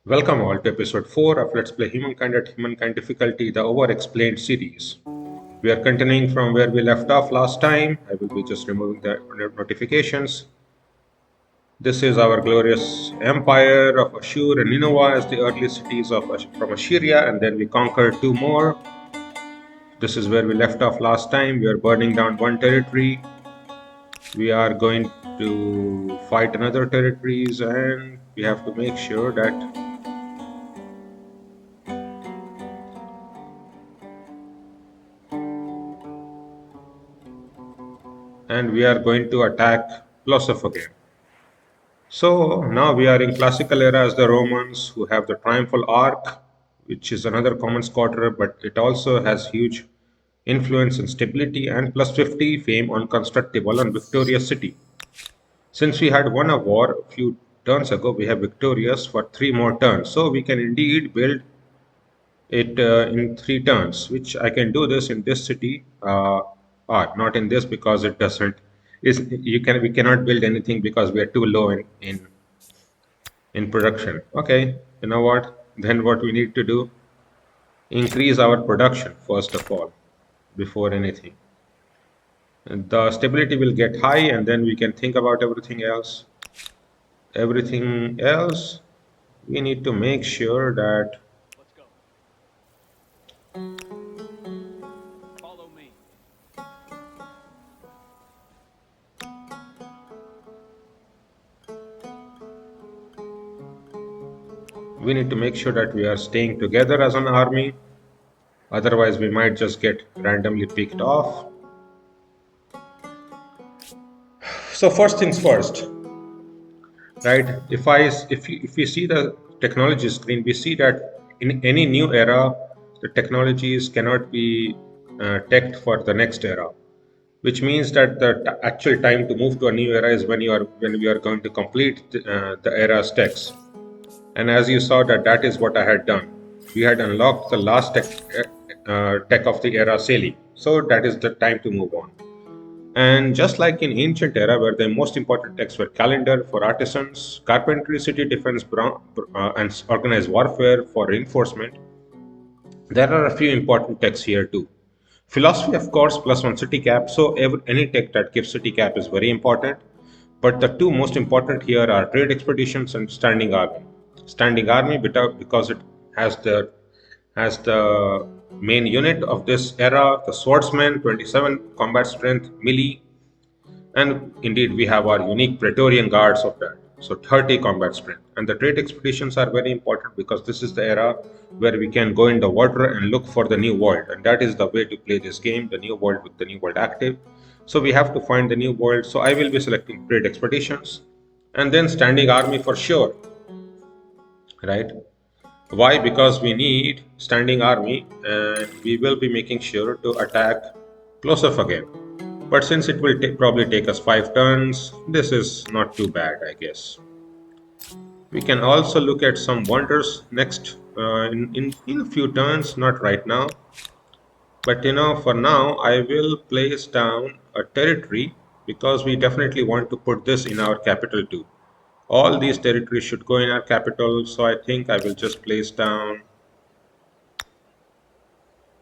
Welcome all to episode 4 of Let's Play Humankind at Humankind Difficulty, the over-explained series. We are continuing from where we left off last time. I will be just removing the notifications. This is our glorious empire of Ashur and Nineveh as the early cities from Assyria, and then we conquered two more. This is where we left off last time. We are burning down one territory. We are going to fight another territories, and we have to make sure that we are going to attack Plosoph again. So now we are in classical era as the Romans, who have the triumphal arc, which is another common quarter, but it also has huge influence and stability, and plus 50 fame on constructible and victorious city. Since we had won a war a few turns ago, we have victorious for 3 more turns. So we can indeed build it in 3 turns, which I can do this in this city, not in this because it doesn't. Is you can we cannot build anything because we are too low in production. Okay, you know what? Then what we need to do? Increase our production first of all, before anything. And the stability will get high, and then we can think about everything else. Everything else, we need to make sure that we are staying together as an army. Otherwise, we might just get randomly picked off. So first things first, right? If we see the technology screen, we see that in any new era, the technologies cannot be teched for the next era, which means that the actual time to move to a new era is when we are going to complete the era's techs. And as you saw that is what I had done. We had unlocked the last tech of the era sailing, so that is the time to move on. And just like in ancient era, where the most important texts were calendar for artisans, carpentry, city defense, and organized warfare for reinforcement, there are a few important texts here too. Philosophy, of course, plus one city cap. So any tech that gives city cap is very important. But the two most important here are trade expeditions and standing army. Standing army because it has the main unit of this era, the swordsman, 27 combat strength, melee, and indeed, we have our unique Praetorian guards of that. So 30 combat strength. And the trade expeditions are very important because this is the era where we can go in the water and look for the new world. And that is the way to play this game, the new world with the new world active. So we have to find the new world. So I will be selecting trade expeditions and then standing army for sure. Right? Why? Because we need standing army and we will be making sure to attack Plosov again. But since it will probably take us 5 turns, this is not too bad, I guess. We can also look at some wonders next in a few turns, not right now. But for now, I will place down a territory because we definitely want to put this in our capital too. All these territories should go in our capital, so I think I will just place down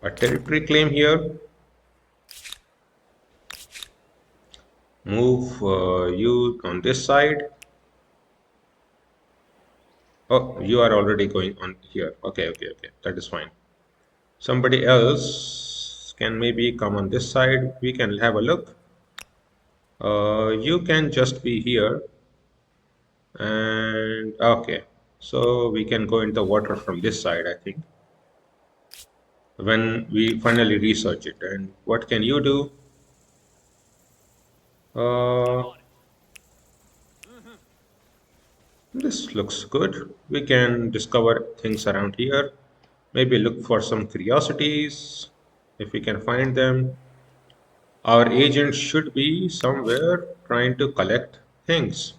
a territory claim here. Move you on this side. Oh, you are already going on here. Okay, okay, okay. That is fine. Somebody else can maybe come on this side. We can have a look. You can just be here. And okay. So we can go into the water from this side, I think. When we finally research it. And what can you do? Uh, this looks good. We can discover things around here. Maybe look for some curiosities if we can find them. Our agent should be somewhere trying to collect things.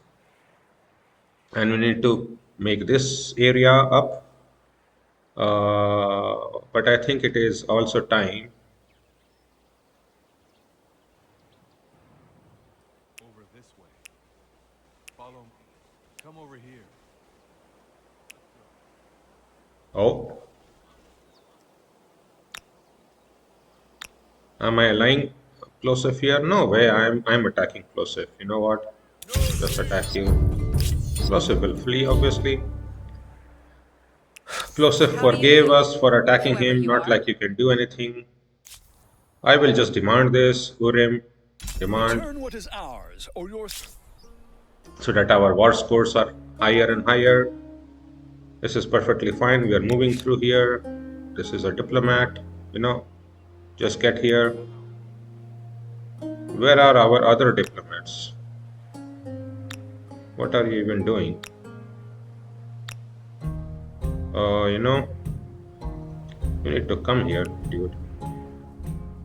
And we need to make this area up. But I think it is also time. Over this way. Follow me. Come over here. Oh, am I lying plosive here? No way. I'm attacking plosive. You know what? Just attack you. Plosive will flee, obviously. Plosive How do you forgave do, us for attacking whoever him. you Not are? like you can do anything. I will just demand this. Urim, demand, Return what is ours, or your so that our war scores are higher and higher. This is perfectly fine. We are moving through here. This is a diplomat. You know, just get here. Where are our other diplomats? What are you even doing? You know, you need to come here, dude.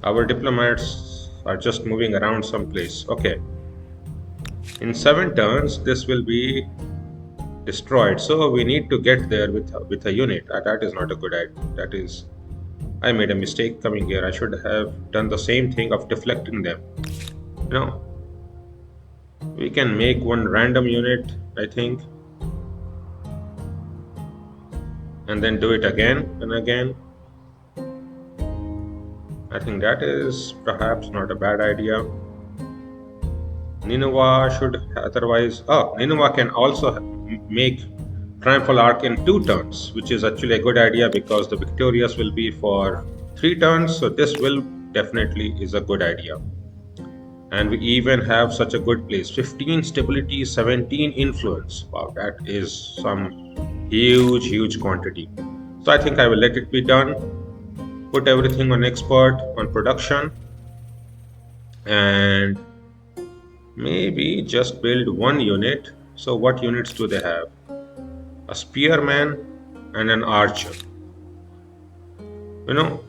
Our diplomats are just moving around someplace. Okay. In 7 turns, this will be destroyed. So we need to get there with a unit. That is not a good idea. That is, I made a mistake coming here. I should have done the same thing of deflecting them. You know, we can make one random unit, I think, and then do it again and again. I think that is perhaps not a bad idea. Nineveh should otherwise. Oh, Nineveh can also make Triumphal Arc in 2 turns, which is actually a good idea because the Victorious will be for 3 turns. So this will definitely is a good idea. And we even have such a good place: 15 stability, 17 influence. Wow, that is some huge quantity. So I think I will let it be done. Put everything on expert on production, and maybe just build one unit. So what units do they have? A spearman and an archer. You know,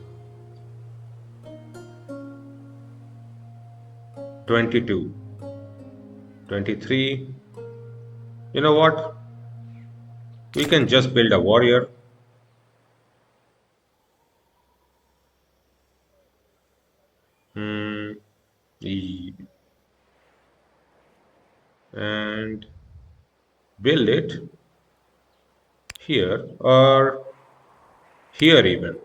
22, 23. You know what? We can just build a warrior. Hmm, and build it here or here even,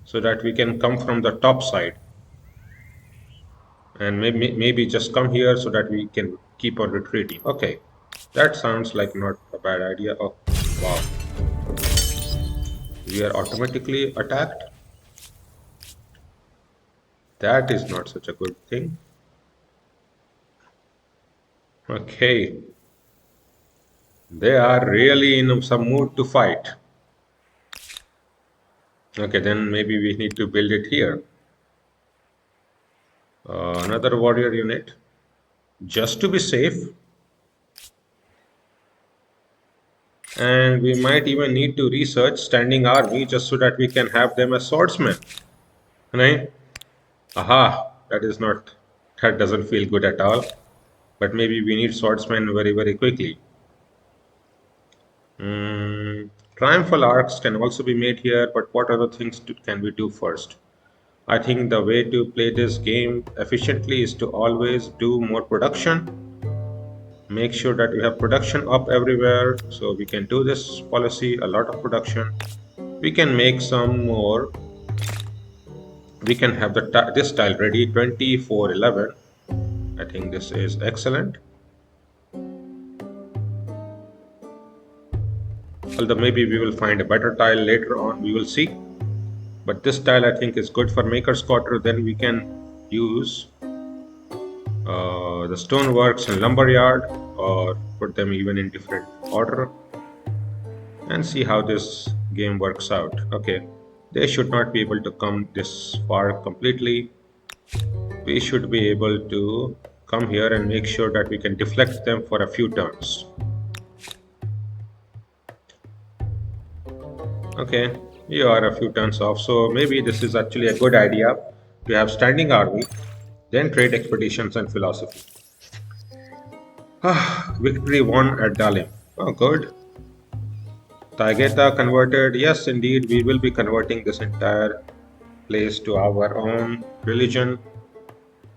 so that we can come from the top side, and maybe just come here so that we can keep on retreating. Okay, that sounds like not a bad idea. Oh, wow, we are automatically attacked. That is not such a good thing. Okay, they are really in some mood to fight. Okay, then maybe we need to build it here. Another warrior unit, just to be safe. And we might even need to research standing army just so that we can have them as swordsmen. Right? Aha, that doesn't feel good at all. But maybe we need swordsmen very quickly. Triumphal arcs can also be made here, but what other things can we do first? I think the way to play this game efficiently is to always do more production. Make sure that we have production up everywhere, so we can do this policy, a lot of production. We can make some more. We can have this tile ready 2411. I think this is excellent. Although maybe we will find a better tile later on, we will see. But this tile I think is good for Maker's Quarter. Then we can use the stoneworks and lumberyard, or put them even in different order, and see how this game works out. Okay, they should not be able to come this far completely. We should be able to come here and make sure that we can deflect them for a few turns. Okay, you are a few turns off, so maybe this is actually a good idea to have standing army, then trade expeditions and philosophy. Victory won at Dalim. Oh, good. Taigeta converted. Yes, indeed, we will be converting this entire place to our own religion.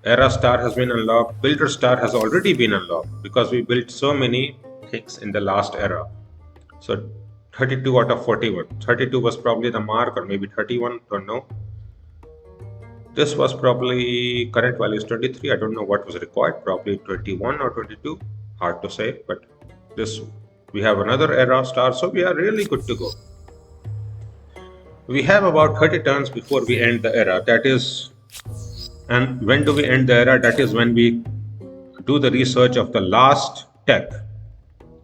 Era star has been unlocked. Builder star has already been unlocked because we built so many things in the last era. So 32 out of 41. 32 was probably the mark, or maybe 31, don't know. This was probably, current value is 23. I don't know what was required, probably 21 or 22. Hard to say, but this, we have another era star, so we are really good to go. We have about 30 turns before we end the era. That is, and when do we end the era? That is when we do the research of the last tech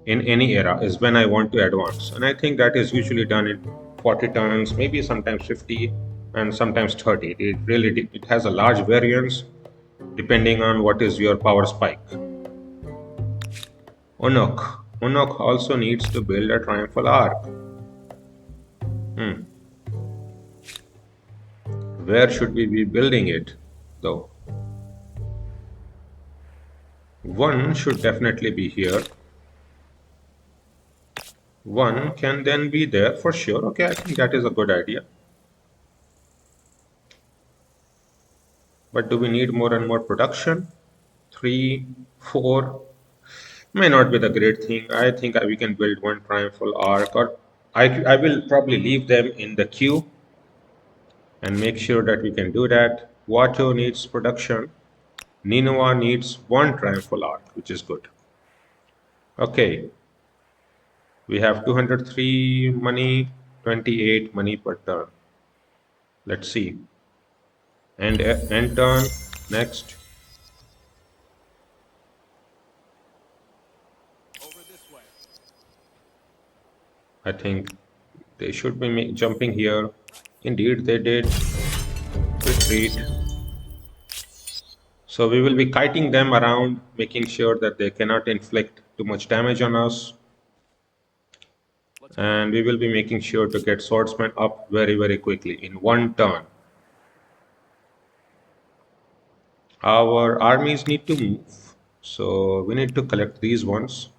in any era, is when I want to advance. And I think that is usually done in 40 turns, maybe sometimes 50 and sometimes 30. It really, it has a large variance depending on what is your power spike. Unok also needs to build a triumphal arc. Where should we be building it though? One should definitely be here. One can then be there for sure. Okay, I think that is a good idea. But do we need more and more production? 3, 4 may not be the great thing. I think we can build one triumphal arc, or I will probably leave them in the queue and make sure that we can do that. Wato needs production. Nineveh needs one triumphal arc, which is good. Okay, we have 203 money, 28 money per turn. Let's see. And end turn, next. I think they should be jumping here. Indeed, they did. Retreat. So we will be kiting them around, making sure that they cannot inflict too much damage on us. And we will be making sure to get swordsmen up very, very quickly in one turn. Our armies need to move, so we need to collect these ones.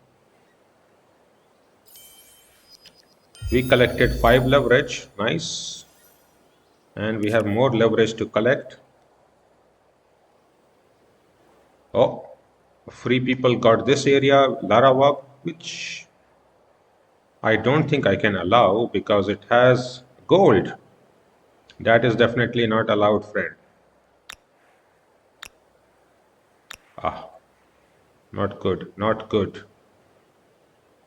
We collected 5 leverage, nice. And we have more leverage to collect. Oh, free people got this area, Larawak, which I don't think I can allow because it has gold. That is definitely not allowed, friend. Ah, not good, not good.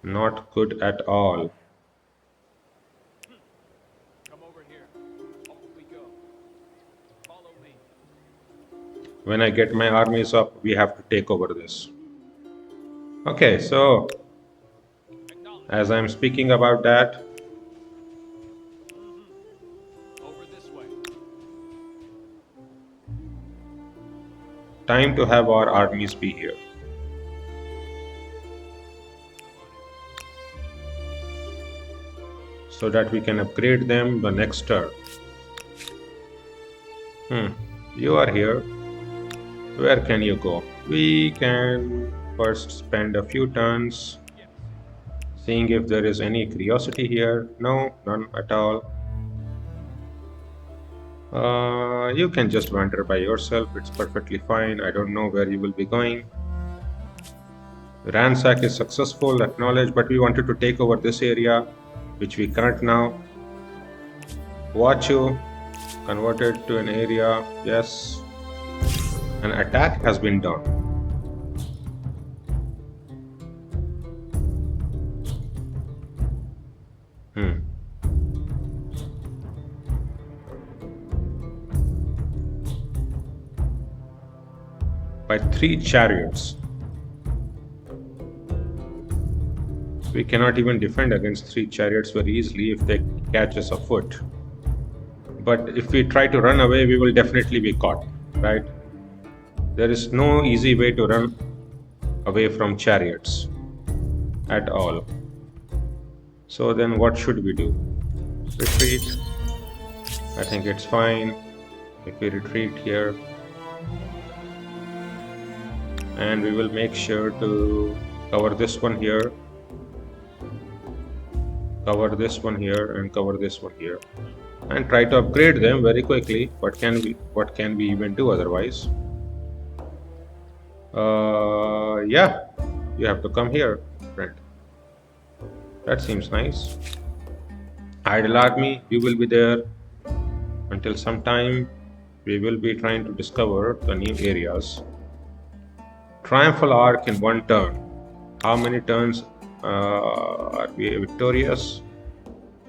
Not good at all. Come over here. Off we go. Follow me. When I get my armies up, we have to take over this. Okay, so as I'm speaking about that, over this way. time to have our armies be here. So that we can upgrade them the next turn. You are here. Where can you go? We can first spend a few turns seeing if there is any curiosity here. No, none at all. You can just wander by yourself. It's perfectly fine. I don't know where you will be going. Ransack is successful, acknowledged, but we wanted to take over this area, which we can't now. Wachu converted to an area. Yes. An attack has been done. By 3 chariots. We cannot even defend against 3 chariots very easily if they catch us afoot. But if we try to run away, we will definitely be caught, right? There is no easy way to run away from chariots at all. So then what should we do? Retreat. I think it's fine if we retreat here. And we will make sure to cover this one here, cover this one here, and cover this one here, and try to upgrade them very quickly. What can we even do otherwise? Yeah, you have to come here, friend. That seems nice. Idle army, we will be there until some time. We will be trying to discover the new areas. Triumphal arc in one turn. How many turns are we victorious?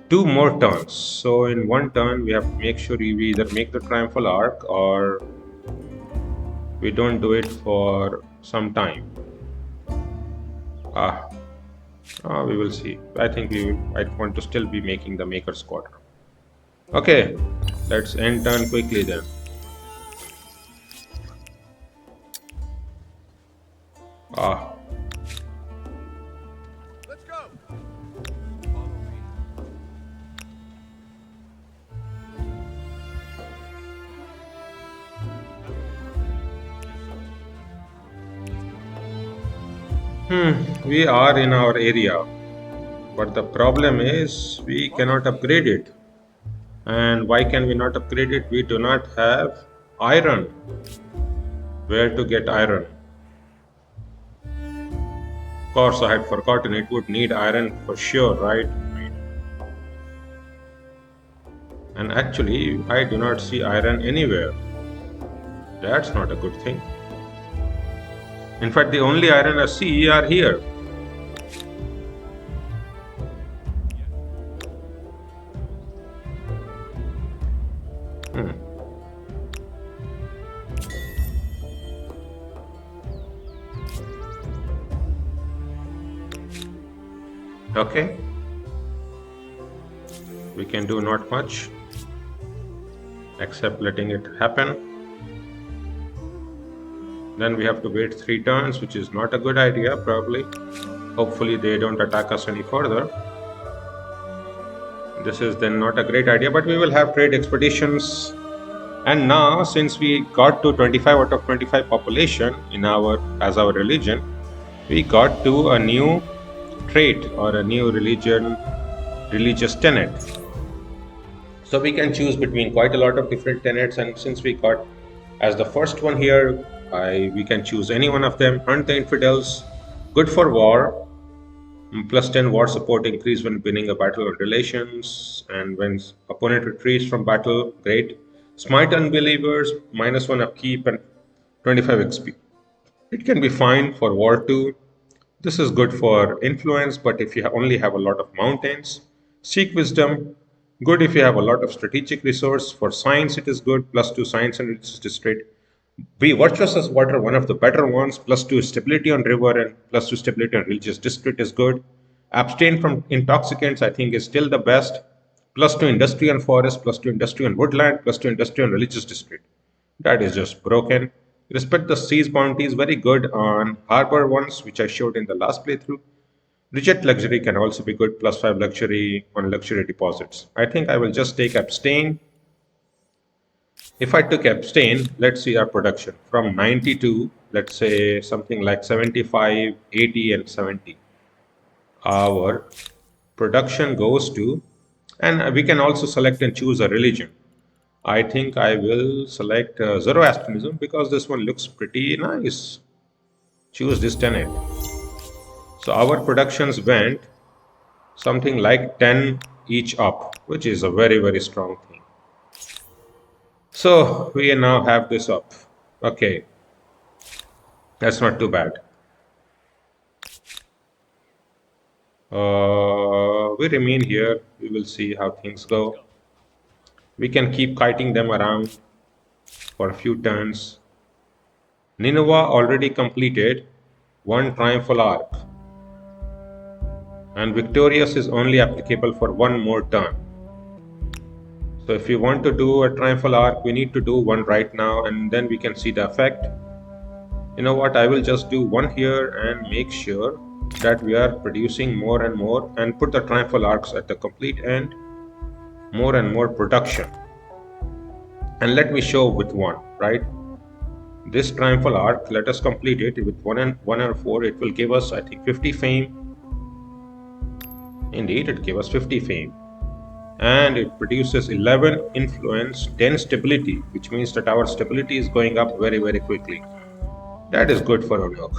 Two more turns. So in one turn, we have to make sure we either make the triumphal arc or we don't do it for some time. We will see. I think I want to still be making the maker squadron. Okay, let's end turn quickly then. Ah, Let's go. Follow me. we are in our area, but the problem is we cannot upgrade it. And why can we not upgrade it? We do not have iron. Where to get iron? Of course, I had forgotten it would need iron for sure, right? And actually, I do not see iron anywhere. That's not a good thing. In fact, the only iron I see are here. Hmm. Okay. We can do not much except letting it happen. Then we have to wait 3 turns, which is not a good idea, probably. Hopefully they don't attack us any further. This is then not a great idea, but we will have trade expeditions. And now, since we got to 25 out of 25 population as our religion, we got to a new trait or a new religious tenet. So we can choose between quite a lot of different tenets, and since we got as the first one here, we can choose any one of them. Hunt the infidels, good for war, plus 10 war support increase when winning a battle or relations, and when opponent retreats from battle, great. Smite unbelievers, -1 upkeep and 25 XP. It can be fine for war too. This is good for influence, but if you only have a lot of mountains. Seek wisdom, good if you have a lot of strategic resource. For science, it is good, +2 science and religious district. Be virtuous as water, one of the better ones, +2 stability on river and +2 stability on religious district is good. Abstain from intoxicants, I think, is still the best. +2 industry and forest, +2 industry and woodland, +2 industry and religious district. That is just broken. Respect the seas bounty is very good on harbor ones, which I showed in the last playthrough. Reject luxury can also be good, +5 luxury on luxury deposits. I think I will just take abstain. If I took abstain, let's see our production from 90 to, let's say, something like 75, 80, and 70. Our production goes to, and we can also select and choose a religion. I think I will select Zoroastrianism because this one looks pretty nice. Choose this tenet. So our productions went something like 10 each up, which is a very, very strong thing. So we now have this up. Okay, that's not too bad. We remain here. We will see how things go. We can keep kiting them around for a few turns. Nineveh already completed one triumphal arc, and victorious is only applicable for one more turn. So if we want to do a triumphal arc, we need to do one right now, and then we can see the effect. You know what, I will just do one here and make sure that we are producing more and more, and put the triumphal arcs at the complete end. More and more production. And let me show with one, right? This triumphal arc, let us complete it with 1 and 4. It will give us, I think, 50 fame. Indeed, it gave us 50 fame. And it produces 11 influence, 10 stability, which means that our stability is going up very, very quickly. That is good for Onok.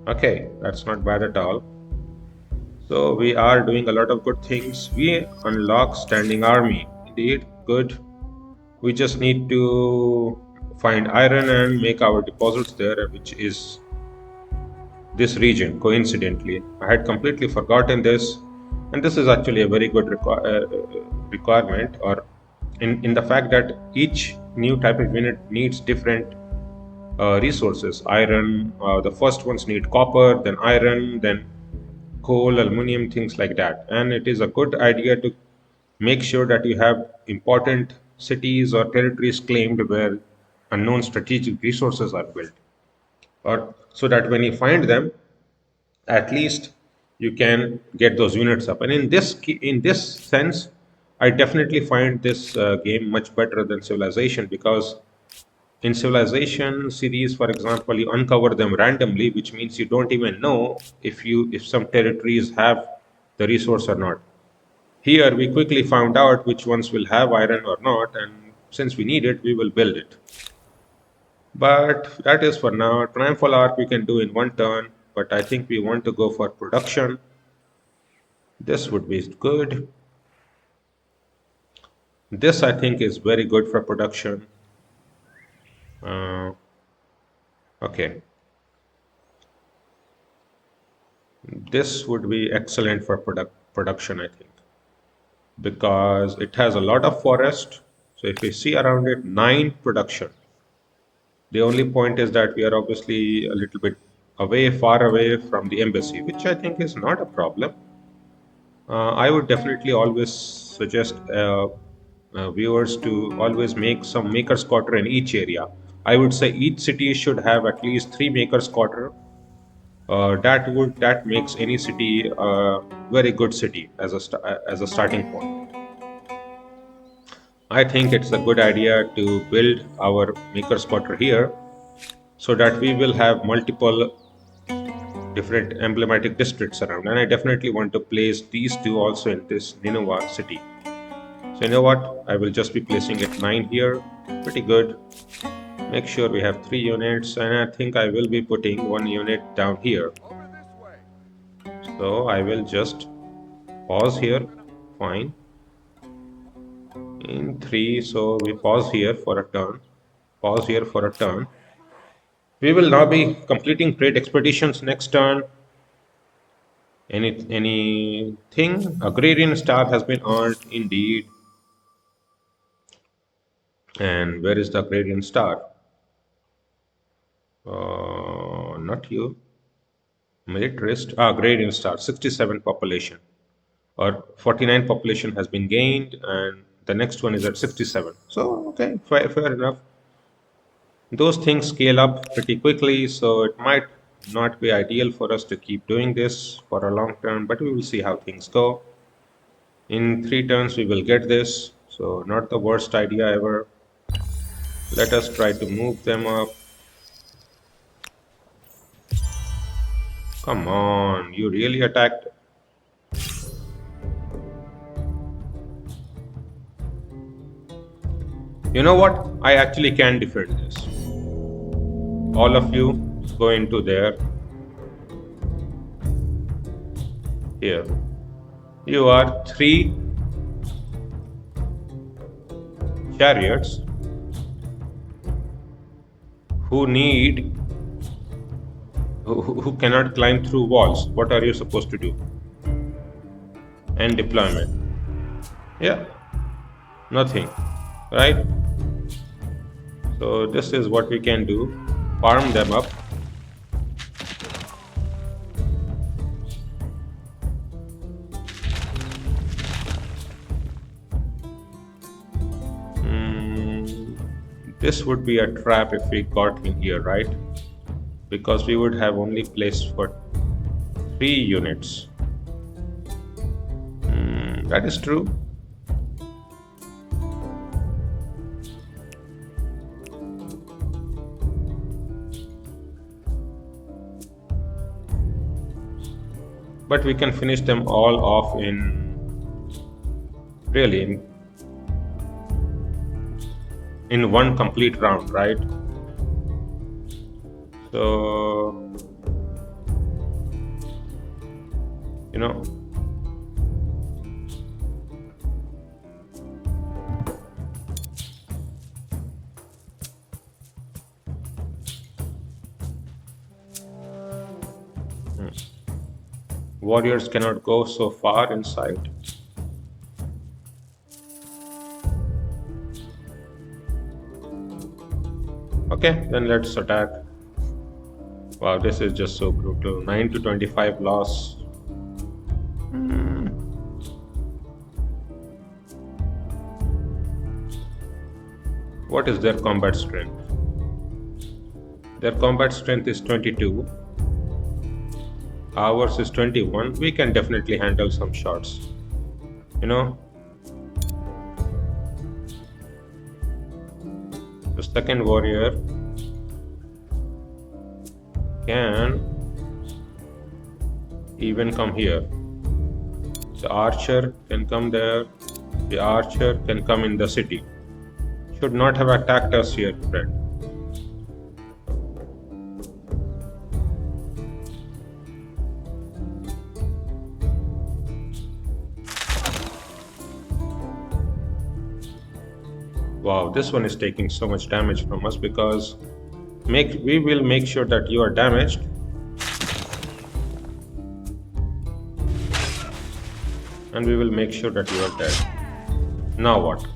Okay, that's not bad at all. So we are doing a lot of good things. We unlock standing army. Indeed, good. We just need to find iron and make our deposits there, which is this region. Coincidentally, I had completely forgotten this, and this is actually a very good requirement, or in the fact that each new type of unit needs different resources. Iron, the first ones need copper, then iron, then coal, aluminum, things like that. And it is a good idea to make sure that you have important cities or territories claimed where unknown strategic resources are built, or so that when you find them, at least you can get those units up. And in this sense, I definitely find this game much better than Civilization, because in Civilization series, for example, you uncover them randomly, which means you don't even know if some territories have the resource or not. Here, we quickly found out which ones will have iron or not, and since we need it, we will build it. But that is for now. Triumphal Arc we can do in one turn, but I think we want to go for production. This would be good. This I think is very good for production. Uh, okay. This would be excellent for production, I think, because it has a lot of forest. So if we see around it, 9 production. The only point is that we are obviously a little bit away, far away from the embassy, which I think is not a problem. I would definitely always suggest viewers to always make some makers quarter in each area. I would say each city should have at least 3 makers quarter. That makes any city a very good city as as a starting point. I think it's a good idea to build our makers quarter here, so that we will have multiple different emblematic districts around. And I definitely want to place these two also in this Nineveh city. So you know what? I will just be placing it 9 here. Pretty good. Make sure we have 3 units, and I think I will be putting 1 unit down here. Over this way. So I will just pause here. Fine. In 3, so we pause here for a turn. Pause here for a turn. We will now be completing trade expeditions next turn. Anything? Agrarian star has been earned, indeed. And where is the agrarian star? Not you. Militarist. Agrarian star, 67 population. Or 49 population has been gained, and the next one is at 67. So, okay, fair enough. Those things scale up pretty quickly, so it might not be ideal for us to keep doing this for a long term, but we will see how things go. In 3 turns, we will get this, so not the worst idea ever. Let us try to move them up. Come on, you really attacked? You know what? I actually can defend this. All of you go into there. Here. You are 3 chariots who need who cannot climb through walls. What are you supposed to do? And deployment. Yeah, nothing, right? So this is what we can do. Farm them up. This would be a trap if we got in here, right? Because we would have only placed for 3 units. That is true. But we can finish them all off really in one complete round, right? So, you know, Warriors cannot go so far inside. Okay, then let's attack. Wow, this is just so brutal. 9 to 25 loss. What is their combat strength? Their combat strength is 22. Ours is 21. We can definitely handle some shots. You know, the second warrior can even come here. The archer can come there. The archer can come in the city. Should not have attacked us here, friend. Wow, this one is taking so much damage from us because we will make sure that you are damaged. And we will make sure that you are dead. Now what?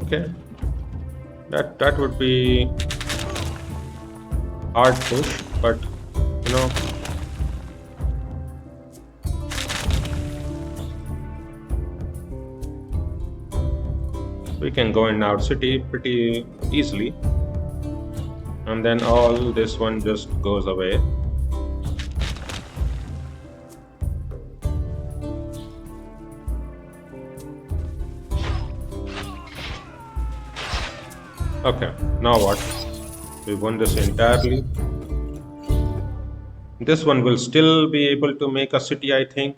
Okay. That would be hard push, but you know, we can go in our city pretty easily, and then all this one just goes away. Okay, now what? We won this entirely. This one will still be able to make a city, I think.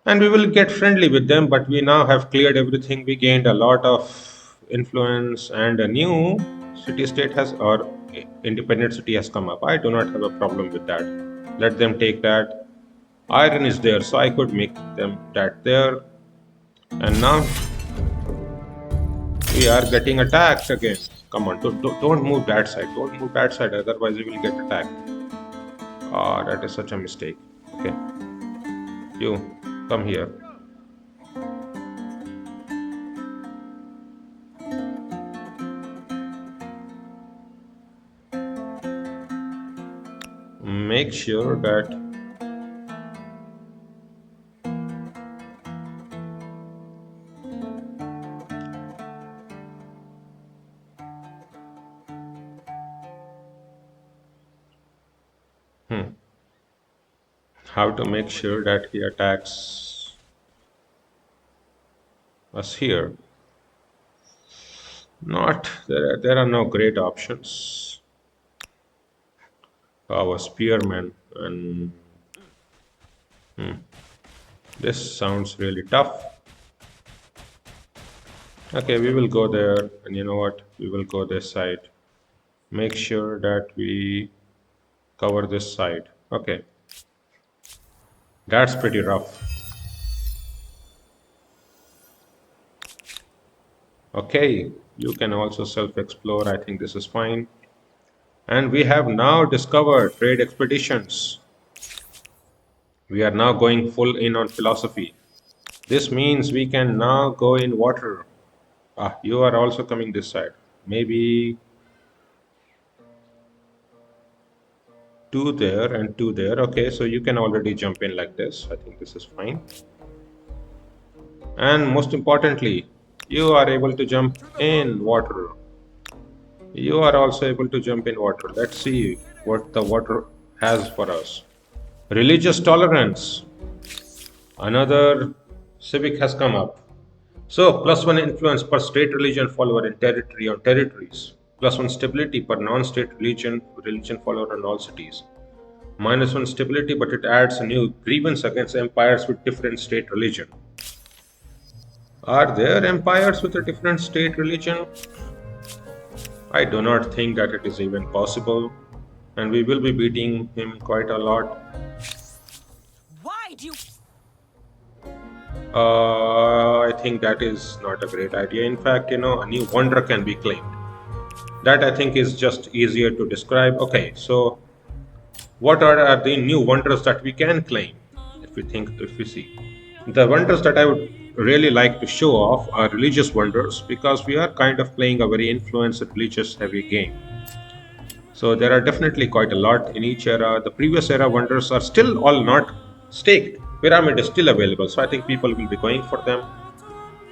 And we will get friendly with them, but we now have cleared everything. We gained a lot of influence, and a new city state has, or independent city has come up. I do not have a problem with that. Let them take that. Iron is there, so I could make them that there. And now we are getting attacked again. Come on, don't move that side. Don't move that side, otherwise we will get attacked. Ah, that is such a mistake. Okay. You, come here. Make sure that how to make sure that he attacks us here. Not there are no great options. Our spearman, and this sounds really tough. Okay, we will go there, and you know what? We will go this side. Make sure that we cover this side. Okay. That's pretty rough. Okay, you can also self-explore. I think this is fine. And we have now discovered trade expeditions. We are now going full in on philosophy. This means we can now go in water. Ah, you are also coming this side. Maybe two there and two there. Okay, so you can already jump in like this. I think this is fine. And most importantly, you are able to jump in water. You are also able to jump in water. Let's see what the water has for us. Religious tolerance. Another civic has come up. So, +1 influence per state religion follower in territory on territories. +1 stability per non-state religion follower in all cities. -1 stability, but it adds a new grievance against empires with different state religion. Are there empires with a different state religion? I do not think that it is even possible, and we will be beating him quite a lot. Why do you... I think that is not a great idea. In fact, a new wonder can be claimed. That I think is just easier to describe. Okay, so what are the new wonders that we can claim if we see? The wonders that I would really like to show off are religious wonders because we are kind of playing a very influenced religious heavy game. So there are definitely quite a lot in each era. The previous era wonders are still all not staked. Pyramid is still available, so I think people will be going for them.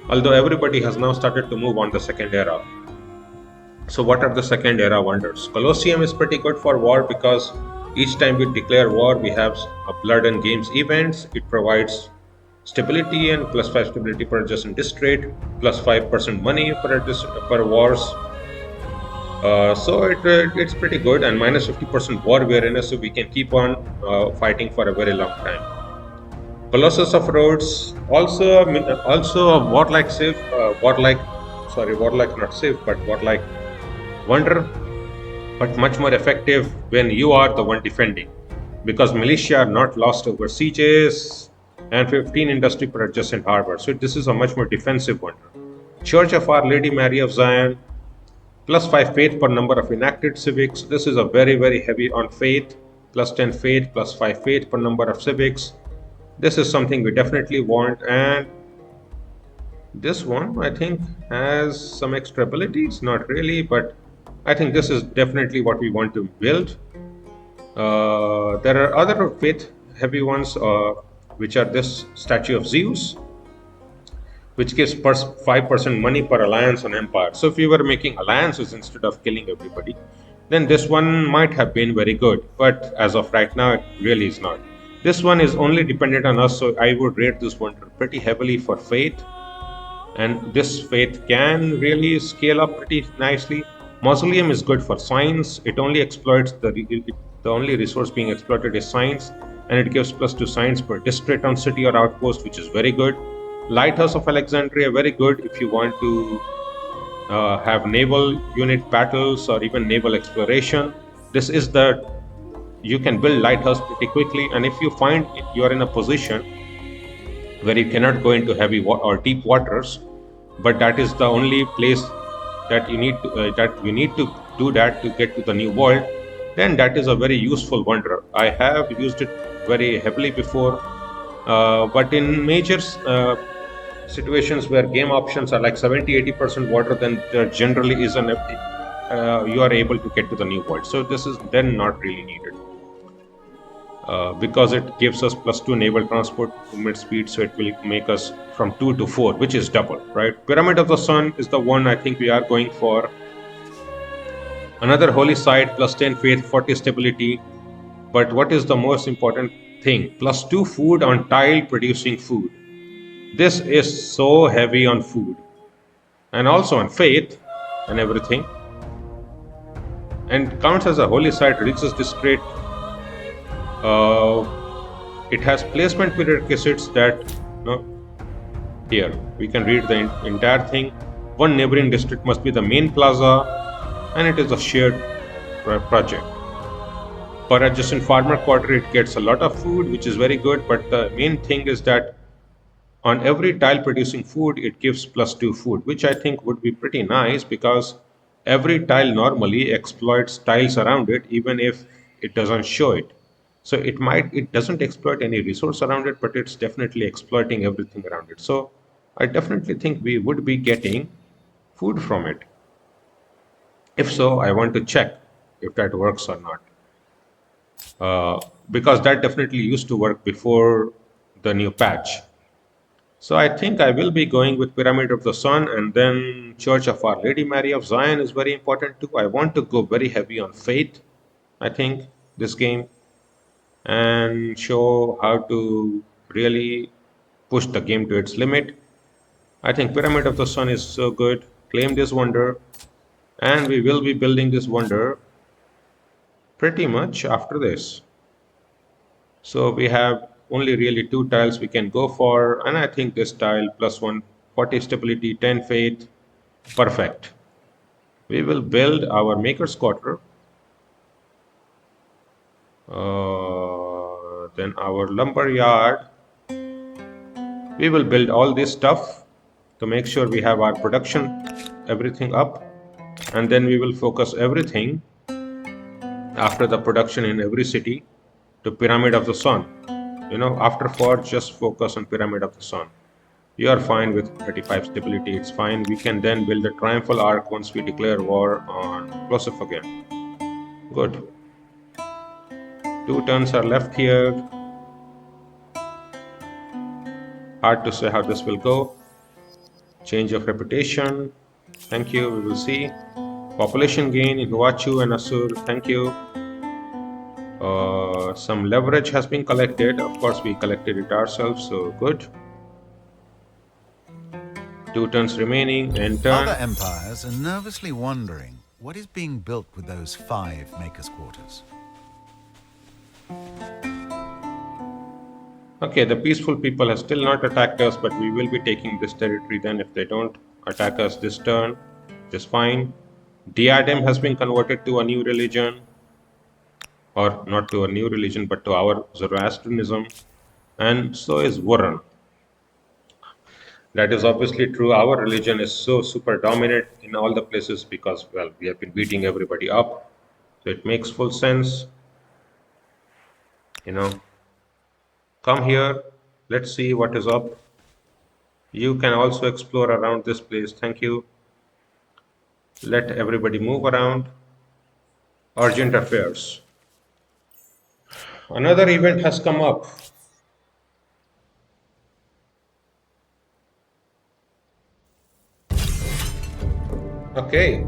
Although everybody has now started to move on the second era. So what are the second era wonders? Colosseum is pretty good for war because each time we declare war, we have a blood and games events. It provides stability and +5 stability per adjacent district, +5% money per wars. It's pretty good, and -50% war weariness, so we can keep on fighting for a very long time. Colossus of Rhodes also a warlike save, warlike not save, but warlike wonder, but much more effective when you are the one defending, because militia are not lost over sieges, and 15 industry per adjacent harbor. So this is a much more defensive wonder. Church of Our Lady Mary of Zion, +5 faith per number of enacted civics. This is a very heavy on faith, +10 faith, +5 faith per number of civics. This is something we definitely want, and this one I think has some extra abilities, not really, but I think this is definitely what we want to build. There are other faith heavy ones, which are this statue of Zeus, which gives 5% money per alliance on empire. So if you were making alliances instead of killing everybody, then this one might have been very good. But as of right now, it really is not. This one is only dependent on us, so I would rate this one pretty heavily for faith. And this faith can really scale up pretty nicely. Mausoleum is good for science. It only exploits the only resource being exploited is science, and it gives +2 science per district on city or outpost, which is very good. Lighthouse of Alexandria, very good if you want to have naval unit battles or even naval exploration. This is the you can build lighthouse pretty quickly, and if you find you are in a position where you cannot go into heavy or deep waters, but that is the only place that you need to do that to get to the new world, then that is a very useful wonder. I have used it very heavily before, but in major situations where game options are like 70-80% water, then there generally is an you are able to get to the new world. So this is then not really needed. Because it gives us +2 naval transport movement speed, so it will make us from 2 to 4, which is double, right? Pyramid of the Sun is the one I think we are going for. Another holy site, +10 faith, 40 stability. But what is the most important thing? +2 food on tile producing food. This is so heavy on food and also on faith and everything, and counts as a holy site, religious district. It has placement prerequisites that here we can read the entire thing. One neighboring district must be the main plaza, and it is a shared project. Per adjacent farmer quarter, it gets a lot of food, which is very good, but the main thing is that on every tile producing food, it gives +2 food, which I think would be pretty nice because every tile normally exploits tiles around it, even if it doesn't show it. So it doesn't exploit any resource around it, but it's definitely exploiting everything around it. So I definitely think we would be getting food from it. If so, I want to check if that works or not. Because that definitely used to work before the new patch. So I think I will be going with Pyramid of the Sun, and then Church of Our Lady Mary of Zion is very important too. I want to go very heavy on faith, I think, this game, and show how to really push the game to its limit. I think Pyramid of the Sun is so good. Claim this wonder, and we will be building this wonder pretty much after this. So we have only really 2 tiles we can go for, and I think this tile +1 40 stability, 10 faith, perfect. We will build our maker's quarter, then our lumber yard. We will build all this stuff to make sure we have our production, everything up, and then we will focus everything after the production in every city to Pyramid of the Sun. After Forge, just focus on Pyramid of the Sun. You are fine with 35 stability, it's fine. We can then build a triumphal arc once we declare war on Plosif again. Good. 2 turns are left here. Hard to say how this will go. Change of reputation. Thank you. We will see. Population gain in Huachu and Asur. Thank you. Some leverage has been collected. Of course, we collected it ourselves, so good. 2 turns remaining. End turn. Other empires are nervously wondering what is being built with those 5 makers' quarters. Okay, the peaceful people have still not attacked us, but we will be taking this territory then if they don't attack us this turn. Just fine. Diadem has been converted to a new religion, or not to a new religion, but to our Zoroastrianism, and so is Warren. That is obviously true. Our religion is so super dominant in all the places because, well, we have been beating everybody up. So it makes full sense. Come here. Let's see what is up. You can also explore around this place. Thank you. Let everybody move around. Urgent affairs. Another event has come up. Okay.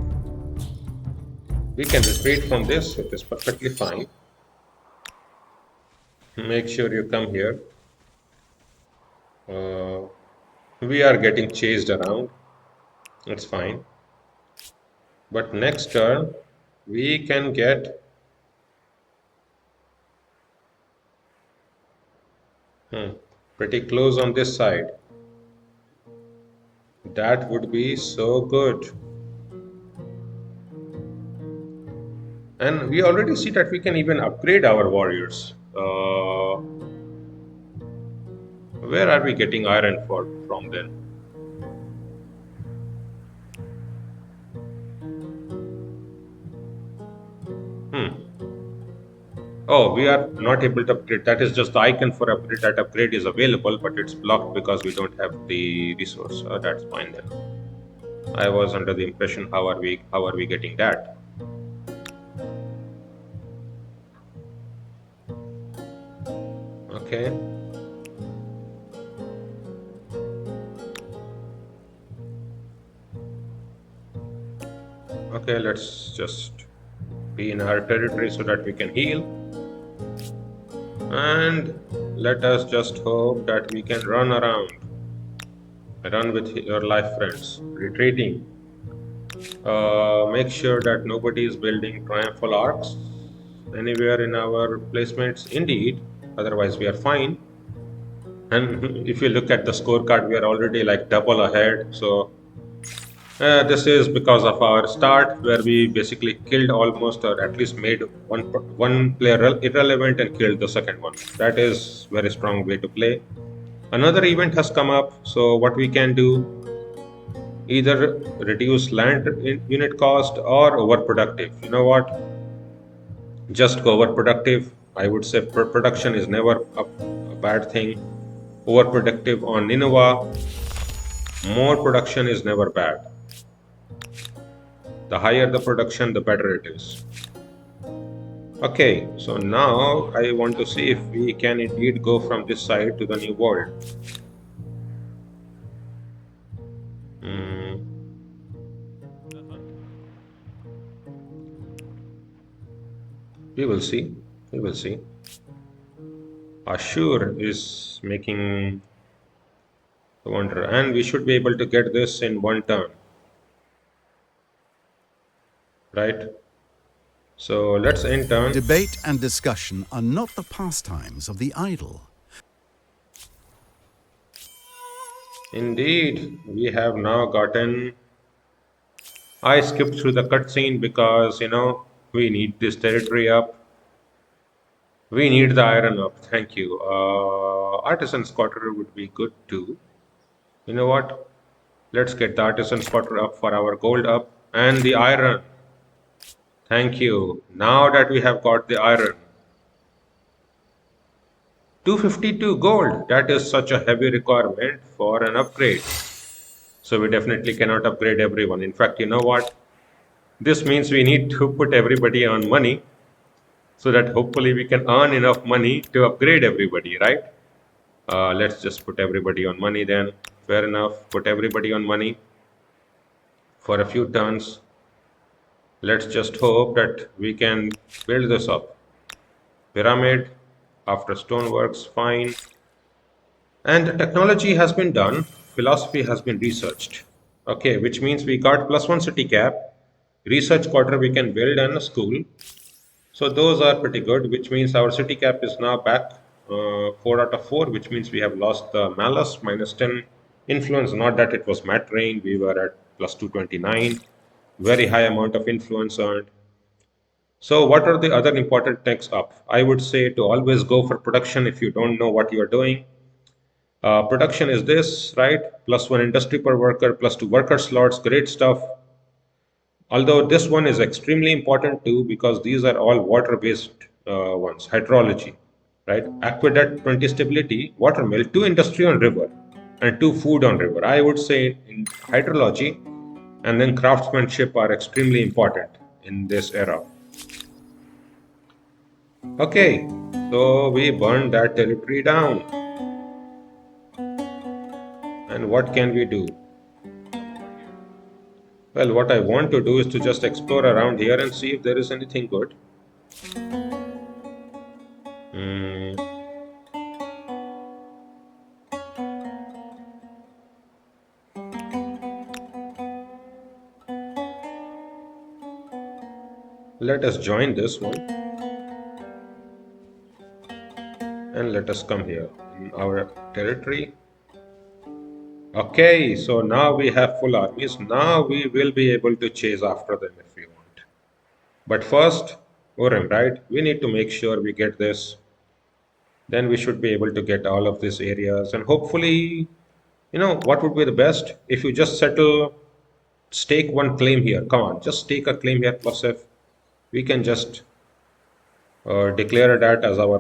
We can retreat from this. It is perfectly fine. Make sure you come here. We are getting chased around. It's fine. But next turn, we can get pretty close on this side. That would be so good. And we already see that we can even upgrade our warriors. Where are we getting iron from then? Oh, we are not able to upgrade. That is just the icon for upgrade. That upgrade is available, but it's blocked because we don't have the resource. That's fine then. I was under the impression how are we getting that? Okay. Okay, let's just be in our territory so that we can heal. And let us just hope that we can run around. Run with your life, friends. Retreating. Make sure that nobody is building triumphal arcs anywhere in our placements. Indeed, otherwise we are fine. And if you look at the scorecard, we are already like double ahead. So this is because of our start, where we basically killed almost, or at least made one player irrelevant and killed the second one. That is very strong way to play. Another event has come up, so what we can do, either reduce land unit cost or overproductive. You know what? Just go overproductive. I would say production is never a bad thing. Overproductive on Nineveh. More production is never bad. The higher the production, the better it is. Okay, so now I want to see if we can indeed go from this side to the new world. We will see. We will see. Ashur is making a wonder, and we should be able to get this in one turn. Right? So let's end turn. Debate and discussion are not the pastimes of the idle. Indeed, we have now gotten. I skipped through the cutscene because, we need this territory up. We need the iron up. Thank you. Artisan's quarter would be good too. You know what? Let's get the artisan's quarter up for our gold up. And the iron. Thank you. Now that we have got the iron. 252 gold. That is such a heavy requirement for an upgrade. So we definitely cannot upgrade everyone. In fact, you know what? This means we need to put everybody on money so that hopefully we can earn enough money to upgrade everybody, right? Let's just put everybody on money then. Fair enough. Put everybody on money for a few turns. Let's just hope that we can build this up. Pyramid after stoneworks, fine. And the technology has been done, philosophy has been researched. Okay, which means we got +1 city cap, research quarter we can build, and a school. So those are pretty good, which means our city cap is now back 4 out of 4, which means we have lost the malice -10 influence. Not that it was mattering, we were at +229, very high amount of influence earned. So what are the other important techs up? I would say to always go for production if you don't know what you're doing. Production is this, right? +1 industry per worker, +2 worker slots, great stuff. Although this one is extremely important too because these are all water-based ones, hydrology, right? Aqueduct 20 stability, water mill, 2 industry on river, and 2 food on river. I would say in hydrology and then craftsmanship are extremely important in this era. Okay, so we burned that territory down. And what can we do? Well, what I want to do is to just explore around here and see if there is anything good. Hmm. Let us join this one. And let us come here in our territory. Okay, so now we have full armies. Now we will be able to chase after them if we want. But first, Urim, right? We need to make sure we get this. Then we should be able to get all of these areas. And hopefully, what would be the best? If you just stake one claim here. Come on, just stake a claim here +F. We can just declare that as our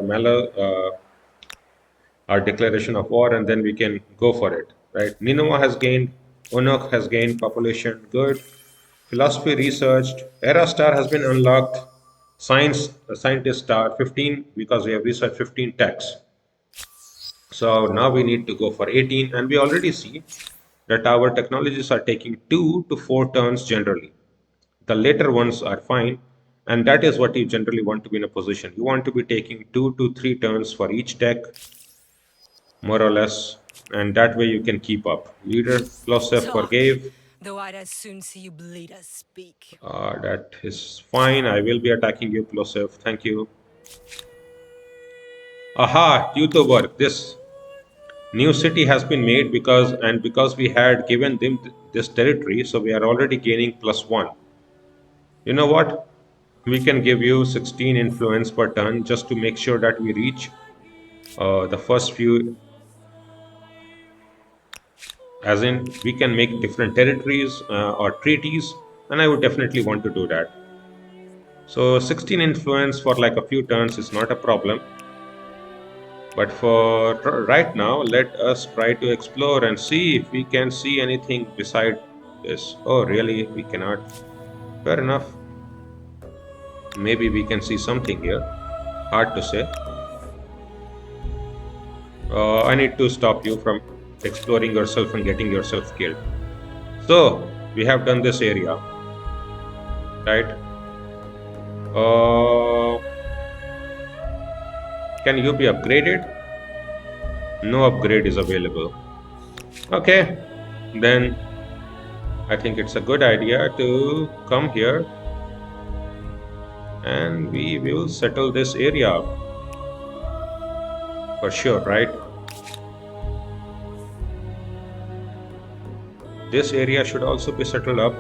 declaration of war, and then we can go for it, right? Nineveh has gained, Onok has gained population, good. Philosophy researched, Era star has been unlocked, scientist star 15 because we have researched 15 techs. So now we need to go for 18, and we already see that our technologies are taking 2 to 4 turns generally. The later ones are fine, and that is what you generally want to be in a position. You want to be taking 2 to 3 turns for each tech, more or less, and that way you can keep up. Leader +F Talk, forgave. though I'd as soon see you bleed as speak. That is fine. I will be attacking you +F. Thank you. Aha, Teutoburg. This new city has been made because we had given them this territory, so we are already gaining +1. You know what? We can give you 16 influence per turn just to make sure that we reach the first few, as in we can make different territories or treaties, and I would definitely want to do that. So 16 influence for like a few turns is not a problem. But for right now, let us try to explore and see if we can see anything beside this. Oh, really? We cannot. Fair enough. Maybe we can see something here. Hard to say. I need to stop you from exploring yourself and getting yourself killed. So, we have done this area. Right? Can you be upgraded? No upgrade is available. Okay, then I think it's a good idea to come here and we will settle this area for sure, right? This area should also be settled up.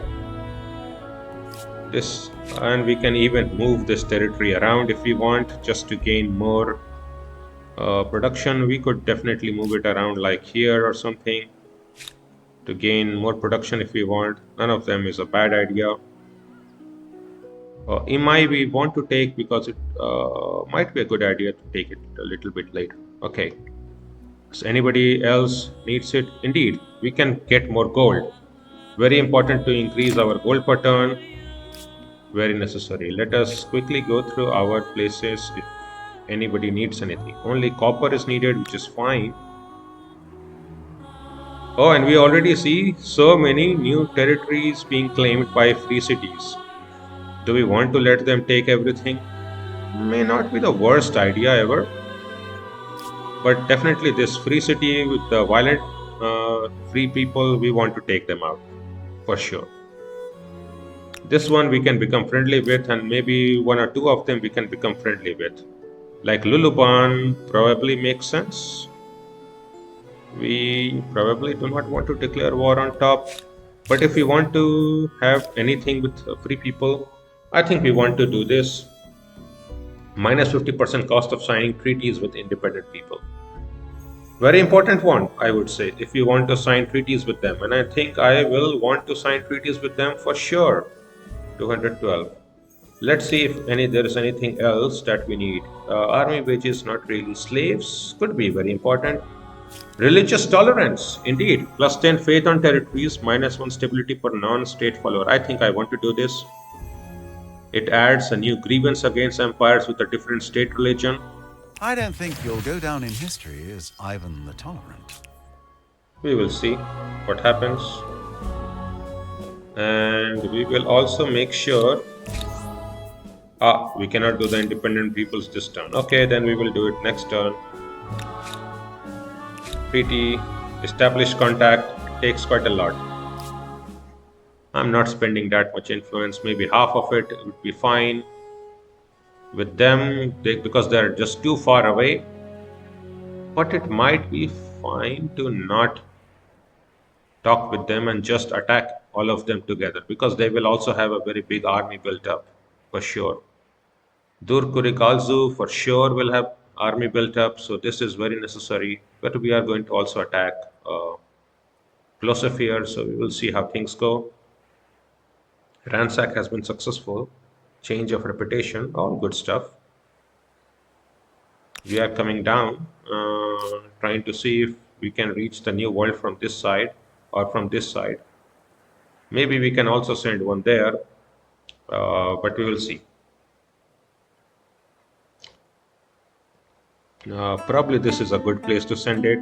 This, and we can even move this territory around if we want, just to gain more production. We could definitely move it around like here or something to gain more production if we want. None of them is a bad idea. EMI we want to take because it might be a good idea to take it a little bit later. Okay. So anybody else needs it? Indeed, we can get more gold. Very important to increase our gold per turn. Very necessary. Let us quickly go through our places if anybody needs anything. Only copper is needed, which is fine. Oh, and we already see so many new territories being claimed by free cities. Do we want to let them take everything? May not be the worst idea ever, but definitely this free city with the violent free people, we want to take them out for sure. This one we can become friendly with, and maybe one or two of them we can become friendly with. Like Luluban probably makes sense. We probably do not want to declare war on top, but if we want to have anything with free people, I think we want to do this. Minus 50% cost of signing treaties with independent people. Very important one, I would say, if you want to sign treaties with them. And I think I will want to sign treaties with them for sure. 212. Let's see if there is anything else that we need. Army wages, not really. Slaves could be very important. Religious tolerance, indeed. Plus 10 faith on territories, minus 1 stability per non-state follower. I think I want to do this. It adds a new grievance against empires with a different state religion. I don't think you'll go down in history as Ivan the Tolerant. We will see what happens. And we will also make sure. We cannot do the independent peoples this turn. Okay, then we will do it next turn. Treaty, establish contact, takes quite a lot. I'm not spending that much influence. Maybe half of it would be fine with them because they're just too far away. But it might be fine to not talk with them and just attack all of them together because they will also have a very big army built up for sure. Durkurikalzu for sure will have army built up, so this is very necessary. But we are going to also attack Plosif here, so we will see how things go. Ransack has been successful. Change of reputation, all good stuff. We are coming down, trying to see if we can reach the new world from this side or from this side. Maybe we can also send one there, but we will see. Probably this is a good place to send it.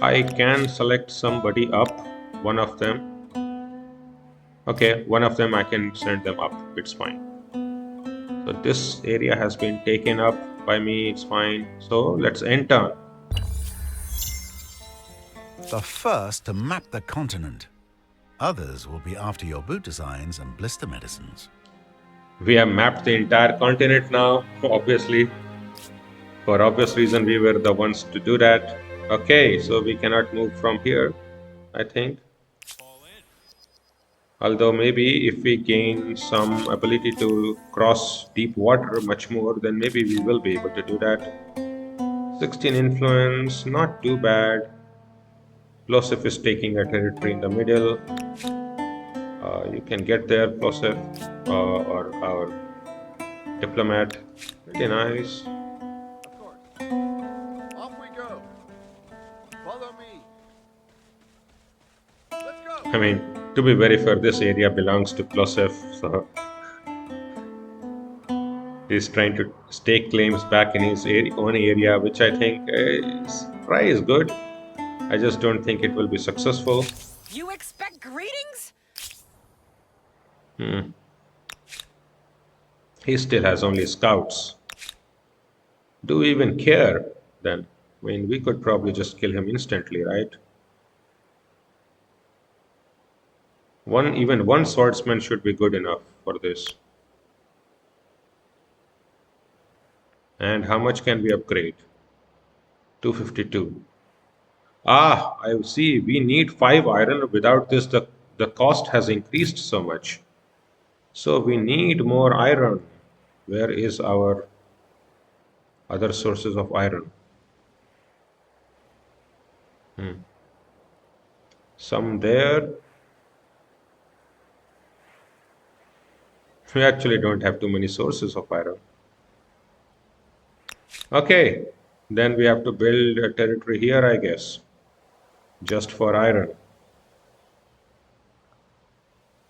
I can select somebody up, one of them. Okay, one of them I can send them up, it's fine. So this area has been taken up by me, it's fine. So let's end turn. The first to map the continent. Others will be after your boot designs and blister medicines. We have mapped the entire continent now, obviously. For obvious reason, we were the ones to do that. Okay, so we cannot move from here, I think. Although maybe if we gain some ability to cross deep water much more, then maybe we will be able to do that. 16 influence, not too bad. Plosif is taking a territory in the middle. You can get there, Plosif, or our diplomat. Pretty nice. Of course. Off we go. Follow me. Let's go. I mean, to be very fair, this area belongs to Plosif, so he's trying to stake claims back in his own area, which I think try is good. I just don't think it will be successful. You expect greetings? He still has only scouts. Do we even care then? I mean, we could probably just kill him instantly, right? Even one swordsman should be good enough for this. And how much can we upgrade? 252. I see. We need 5 iron. Without this, the cost has increased so much. So we need more iron. Where is our other sources of iron? Some there. We actually don't have too many sources of iron. Okay, then we have to build a territory here, I guess, just for iron.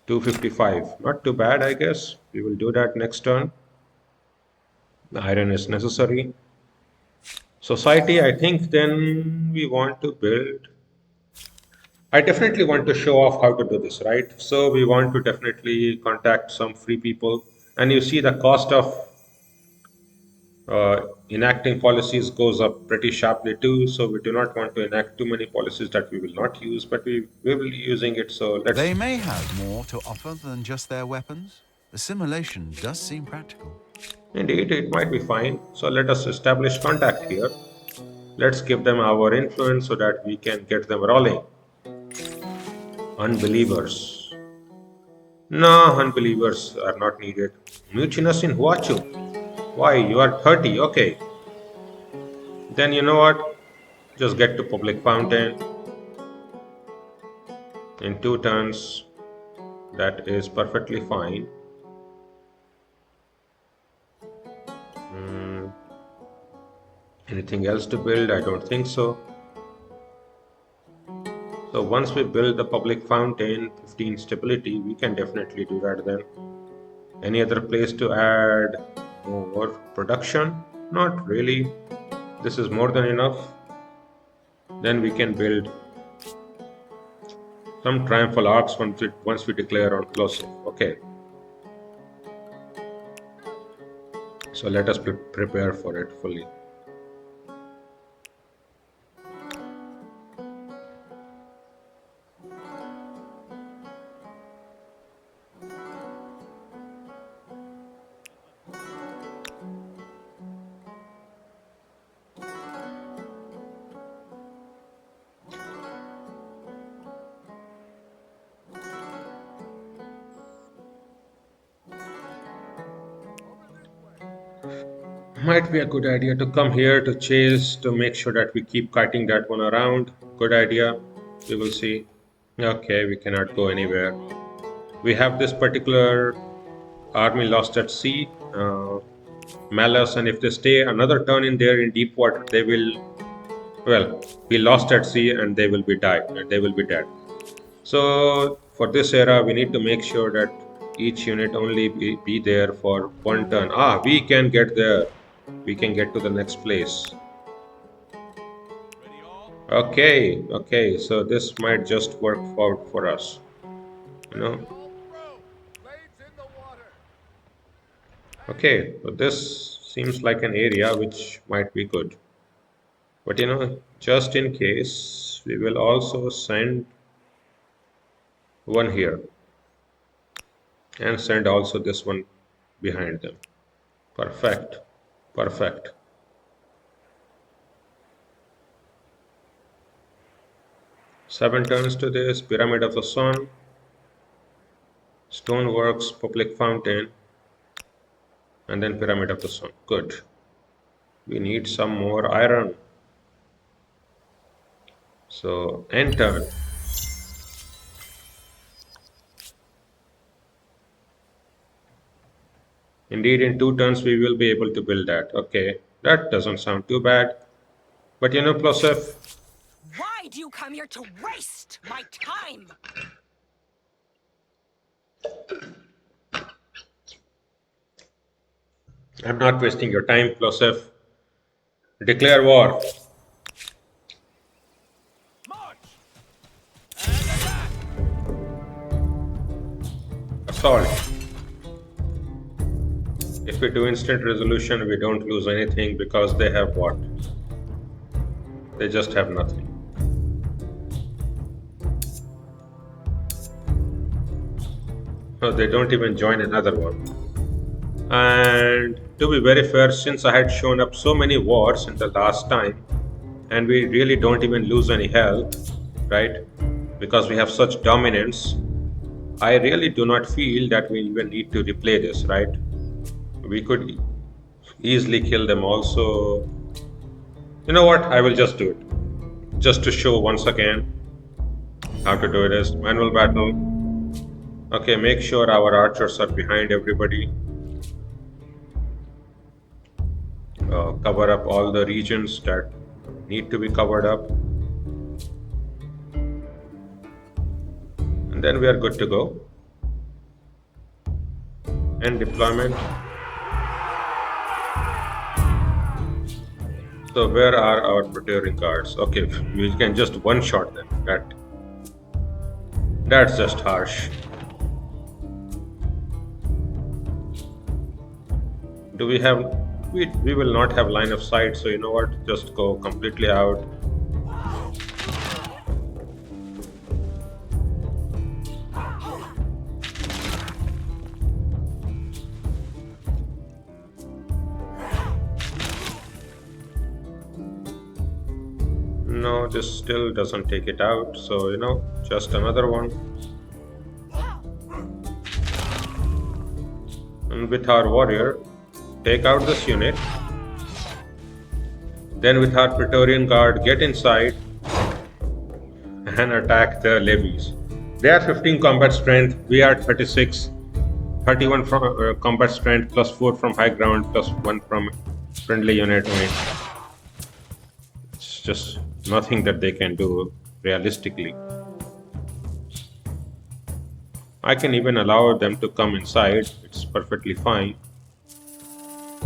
255, not too bad, I guess. We will do that next turn. The iron is necessary. Society, I think then we want to build. I definitely want to show off how to do this, right? So we want to definitely contact some free people. And you see the cost of enacting policies goes up pretty sharply too. So we do not want to enact too many policies that we will not use, but we will be using it. So let's. They may have more to offer than just their weapons. Assimilation does seem practical. Indeed, it might be fine. So let us establish contact here. Let's give them our influence so that we can get them rolling. Unbelievers. No, unbelievers are not needed. Mutinous in Huachu. Why, you are 30, okay. Then you know what? Just get to public fountain in 2 turns. That is perfectly fine. Anything else to build? I don't think so. So once we build the public fountain, 15 stability, we can definitely do that then. Any other place to add more production? Not really. This is more than enough. Then we can build some triumphal arcs once we declare on closing. Okay. So let us prepare for it fully. Might be a good idea to come here to chase to make sure that we keep kiting that one around. Good idea. We will see. Okay, we cannot go anywhere. We have this particular army lost at sea, Malus, and if they stay another turn in there in deep water, they will, well, be lost at sea and they will be dead. So for this era, we need to make sure that each unit only be there for 1 turn. We can get there. We can get to the next place. Okay, so this might just work out for us. You know. Okay, so this seems like an area which might be good. But just in case, we will also send one here and send also this one behind them. Perfect. 7 turns to this, Pyramid of the Sun, Stoneworks, Public Fountain, and then Pyramid of the Sun. Good. We need some more iron. So, end turn. Indeed, in 2 turns we will be able to build that. Okay, that doesn't sound too bad. But Plosef, Why do you come here to waste my time? I'm not wasting your time, Plosef. Declare war. March! And attack! Assault. If we do instant resolution, we don't lose anything because they have what? They just have nothing. No, they don't even join another one. And to be very fair, since I had shown up so many wars in the last time, and we really don't even lose any health, right? Because we have such dominance, I really do not feel that we even need to replay this, right? We could easily kill them also. You know what? I will just do it. Just to show once again. How to do it is manual battle. Okay, make sure our archers are behind everybody. Cover up all the regions that need to be covered up. And then we are good to go. End deployment. So where are our Praetorian guards? Okay, we can just one-shot them. That's just harsh. Do we have... We will not have line of sight, so you know what? Just go completely out. No, this still doesn't take it out, so you know, just another one. And with our warrior, take out this unit. Then with our Praetorian guard, get inside and attack the levies. They are 15 combat strength, we are 36. 31 from combat strength, plus 4 from high ground, plus 1 from friendly unit. I mean, it's just nothing that they can do realistically. I can even allow them to come inside, it's perfectly fine.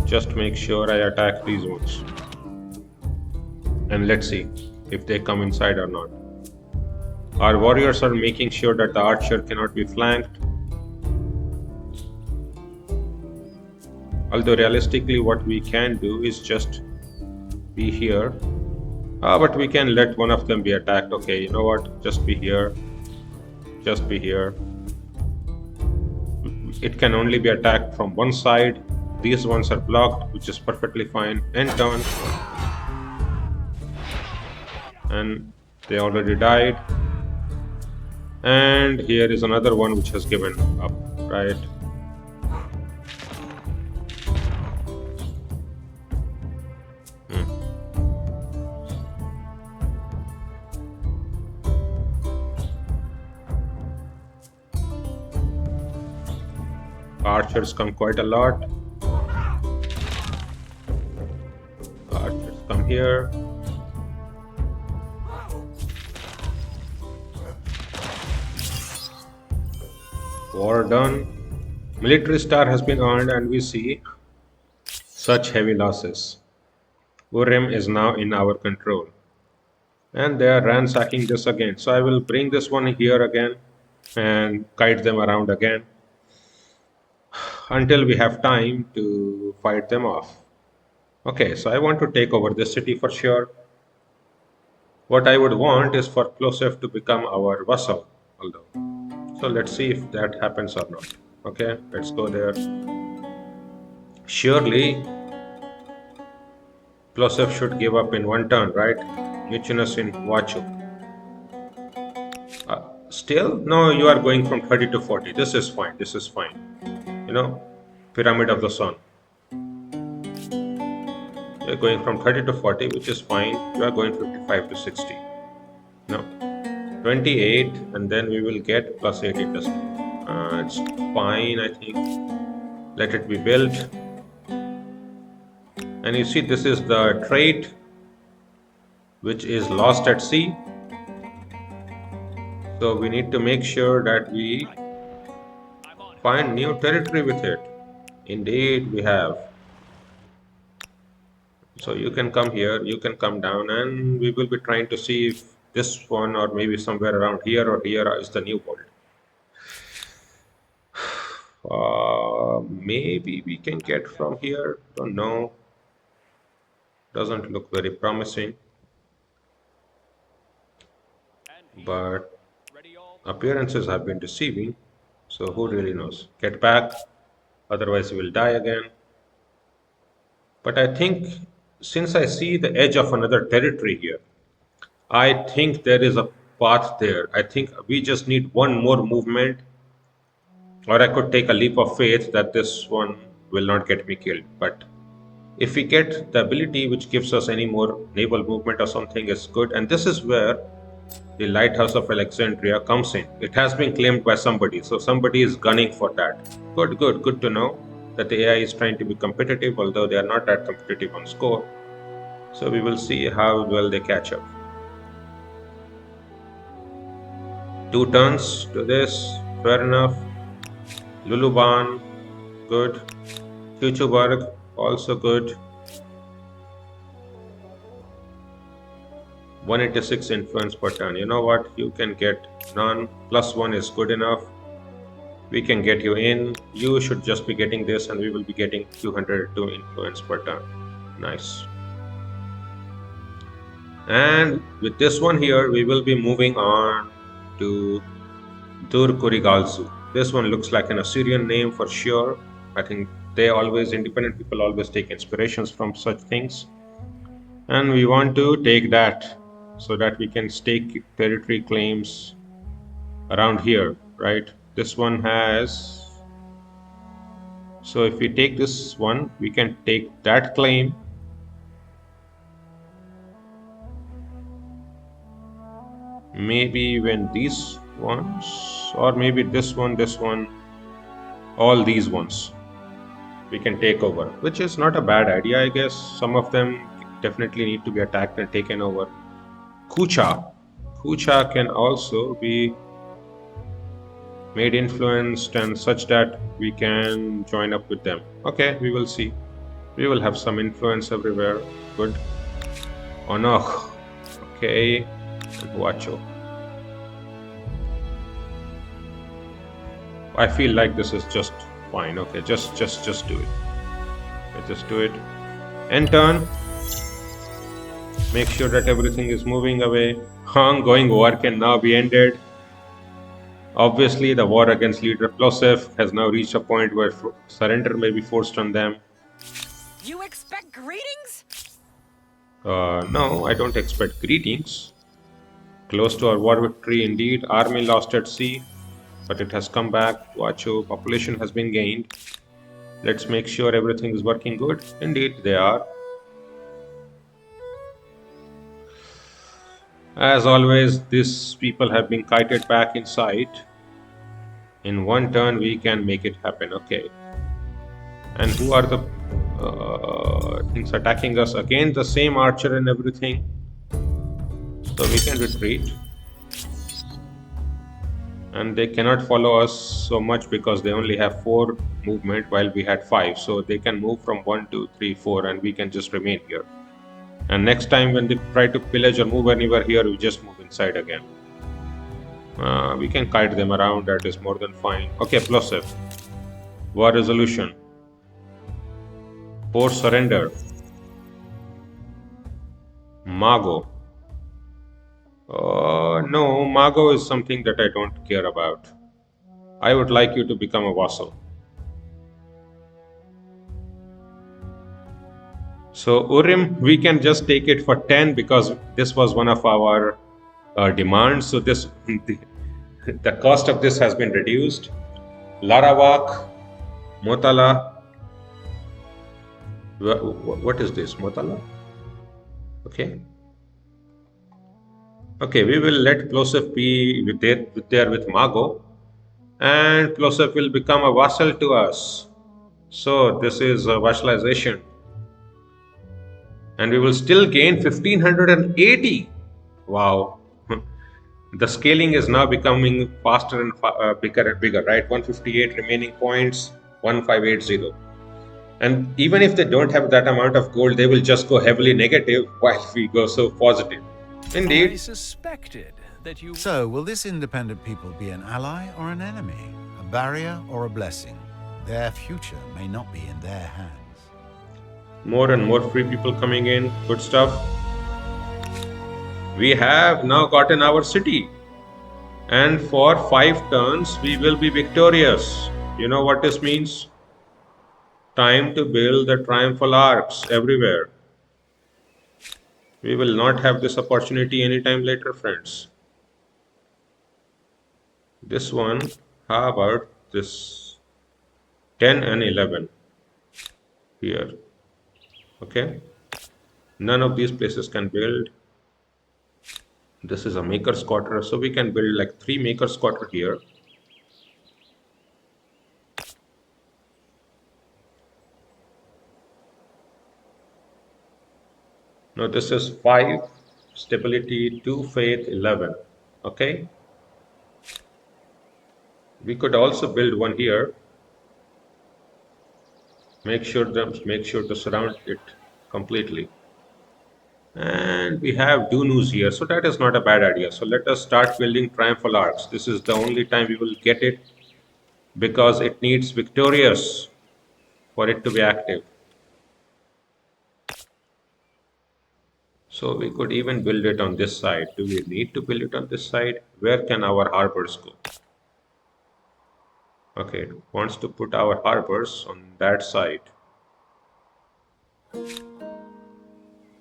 Just make sure I attack these ones. And let's see if they come inside or not. Our warriors are making sure that the archer cannot be flanked. Although realistically what we can do is just be here. But we can let one of them be attacked. Okay, you know what? Just be here. Just be here. It can only be attacked from one side. These ones are blocked, which is perfectly fine. End turn. And they already died. And here is another one which has given up, right? Archers come quite a lot. Archers come here. War done. Military star has been earned and we see such heavy losses. Urim is now in our control. And they are ransacking this again. So I will bring this one here again and guide them around again until we have time to fight them off. Okay, so I want to take over this city for sure. What I would want is for Plosef to become our vassal, although. So let's see if that happens or not. Okay, let's go there. Surely Plosef should give up in one turn, right? Mucinous in Vachu. Still? No, you are going from 30 to 40. This is fine. This is fine. You know, Pyramid of the Sun. You're going from 30 to 40, which is fine. You are going 55 to 60. No. 28, and then we will get plus 8 industry. It's fine, I think. Let it be built. And you see, this is the trait which is lost at sea. So we need to make sure that we find new territory with it. Indeed, we have. So you can come here, you can come down, and we will be trying to see if this one or maybe somewhere around here or here is the new world. Maybe we can get from here, don't know. Doesn't look very promising. But appearances have been deceiving, so who really knows? Get back, otherwise we will die again. But I think since I see the edge of another territory here, I think there is a path there. I think we just need one more movement, or I could take a leap of faith that this one will not get me killed. But if we get the ability which gives us any more naval movement or something, is good. And this is where the lighthouse of Alexandria comes in. It has been claimed by somebody, so somebody is gunning for that. Good to know that the AI is trying to be competitive, although they are not that competitive on score. So we will see how well they catch up. 2 turns to this, fair enough. Luluban, good. Chuchuberg, also good. 186 influence per turn. You know what? You can get none. +1 is good enough. We can get you in. You should just be getting this, and we will be getting 202 influence per turn. Nice. And with this one here, we will be moving on to Dur Kurigalzu. This one looks like an Assyrian name for sure. I think independent people always take inspirations from such things. And we want to take that so that we can stake territory claims around here, right? This one has. So if we take this one, we can take that claim. Maybe even these ones, or maybe this one, all these ones we can take over, which is not a bad idea, I guess. Some of them definitely need to be attacked and taken over. Kucha can also be made influenced and such that we can join up with them. Okay, we will see. We will have some influence everywhere. Good. Onoch. Okay. And Huacho. I feel like this is just fine. Okay, just do it. Okay, just do it. End turn. Make sure that everything is moving away. Ongoing war can now be ended. Obviously, the war against leader Plosef has now reached a point where surrender may be forced on them. You expect greetings? No, I don't expect greetings. Close to our war victory indeed. Army lost at sea, but it has come back. Huacho population has been gained. Let's make sure everything is working good. Indeed, they are. As always, these people have been kited back inside. In one turn, we can make it happen. Okay. And who are the things attacking us? Again, the same archer and everything. So we can retreat. And they cannot follow us so much because they only have 4 movement while we had 5. So they can move from 1, 2, 3, 4, and we can just remain here. And next time when they try to pillage or move anywhere here, we just move inside again. We can kite them around. That is more than fine. Okay, Plosef. War resolution. Force surrender. Mago. No, Mago is something that I don't care about. I would like you to become a vassal. So Urim, we can just take it for 10 because this was one of our demands. So this the cost of this has been reduced. Larawak, Motala. What is this? Motala? Okay. Okay, we will let Plosef be with Mago, and Plosef will become a vassal to us. So this is a vassalization. And we will still gain 1580. Wow. The scaling is now becoming faster and bigger, right? 158 remaining points, 1580. And even if they don't have that amount of gold, they will just go heavily negative while we go so positive. I Indeed. suspected that you. So, will this independent people be an ally or an enemy? A barrier or a blessing? Their future may not be in their hands. More and more free people coming in. Good stuff. We have now gotten our city. And for 5 turns, we will be victorious. You know what this means? Time to build the triumphal arcs everywhere. We will not have this opportunity anytime later, friends. This one, how about this 10 and 11 here? Okay. None of these places can build. This is a maker's quarter, so we can build like 3 maker's quarter here. Now this is 5 stability, 2 faith, 11. Okay, we could also build one here. Make sure to surround it completely. And we have Dunus here, so that is not a bad idea. So let us start building triumphal arcs. This is the only time we will get it because it needs victorious for it to be active. So we could even build it on this side. Do we need to build it on this side? Where can our harbors go? Okay, it wants to put our harbors on that side.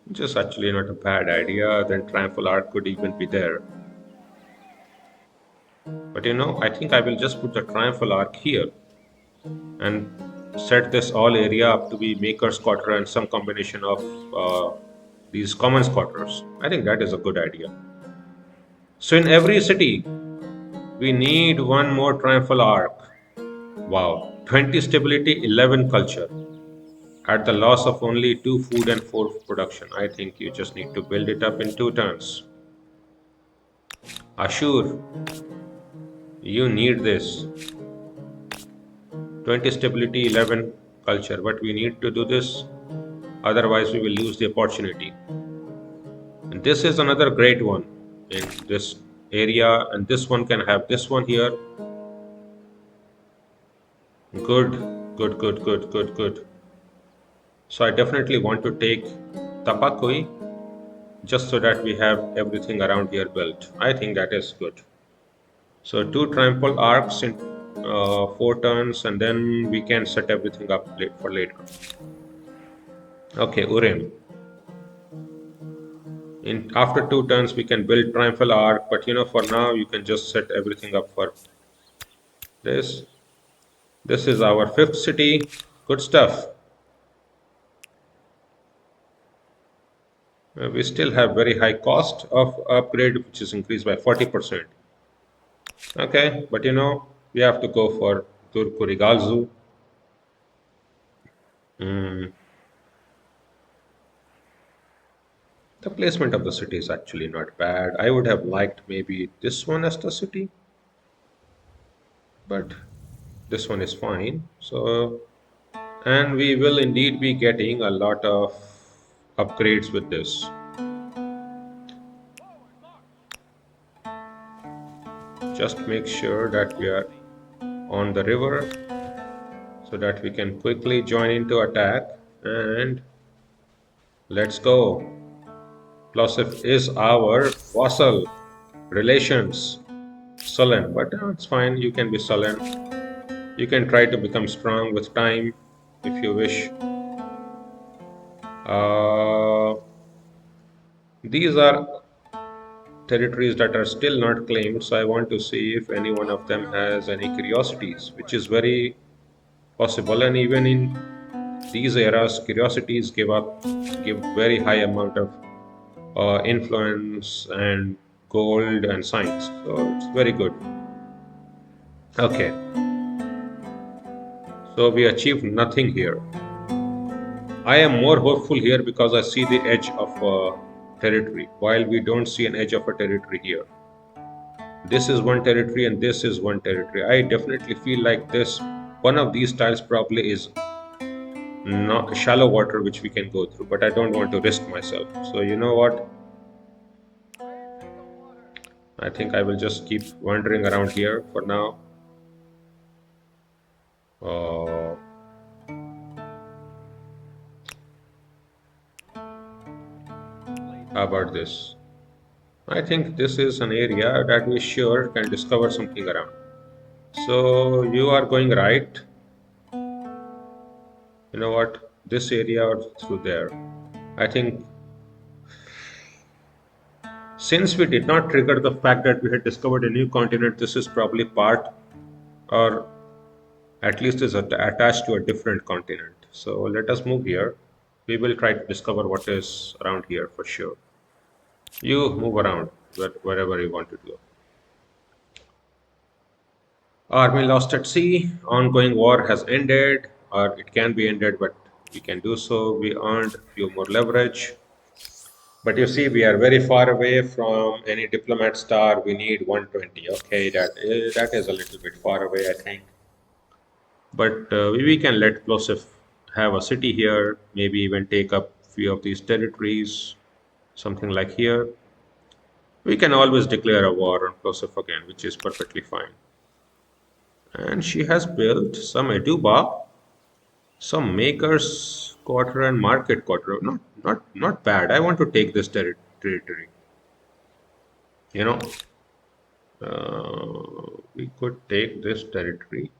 Which is actually not a bad idea. Then triumphal arc could even be there. But I think I will just put the triumphal arc here and set this all area up to be maker's quarter and some combination of these commons quarters. I think that is a good idea. So in every city, we need one more triumphal arc. Wow, 20 stability, 11 culture. At the loss of only 2 food and 4 production. I think you just need to build it up in 2 turns. Ashur, you need this. 20 stability, 11 culture. But we need to do this, otherwise we will lose the opportunity. And this is another great one in this area, and this one can have this one here. Good, good, good, good, good, good. So I definitely want to take Tapakoi just so that we have everything around here built. I think that is good. So 2 triumphal arcs in 4 turns, and then we can set everything up for later. Okay, Urim. After 2 turns we can build triumphal arc, but for now you can just set everything up for this. This is our 5th city. Good stuff. We still have very high cost of upgrade, which is increased by 40%. Okay, but we have to go for Turkurigalzu. The placement of the city is actually not bad. I would have liked maybe this one as the city, but this one is fine. So, and we will indeed be getting a lot of upgrades with this. Just make sure that we are on the river so that we can quickly join into attack, and let's go. Plosif is our vassal. Relations sullen, but it's fine. You can be sullen. You can try to become strong with time if you wish. These are territories that are still not claimed, so I want to see if any one of them has any curiosities, which is very possible. And even in these eras, curiosities give very high amount of influence and gold and science, so it's very good. Okay, so we achieved nothing here. I am more hopeful here because I see the edge of a territory, while we don't see an edge of a territory here. This is one territory and this is one territory. I definitely feel like one of these tiles probably is not shallow water which we can go through, but I don't want to risk myself. So you know what? I think I will just keep wandering around here for now. How about this? I think this is an area that we sure can discover something around. So you are going right. You know what? This area or through there. I think since we did not trigger the fact that we had discovered a new continent, this is probably part, or at least is attached to a different continent. So let us move here. We will try to discover what is around here for sure. You move around. wherever you want to go. Army lost at sea. Ongoing war has ended, or it can be ended, but we can do so. We earned few more leverage. But you see, we are very far away from any diplomat star. We need 120. Okay, that is a little bit far away, I think. But we can let Plosif have a city here, maybe even take up few of these territories, something like here. We can always declare a war on Plosif again, which is perfectly fine. And she has built some Eduba, some makers quarter and market quarter. Not bad. I want to take this territory. You know, we could take this territory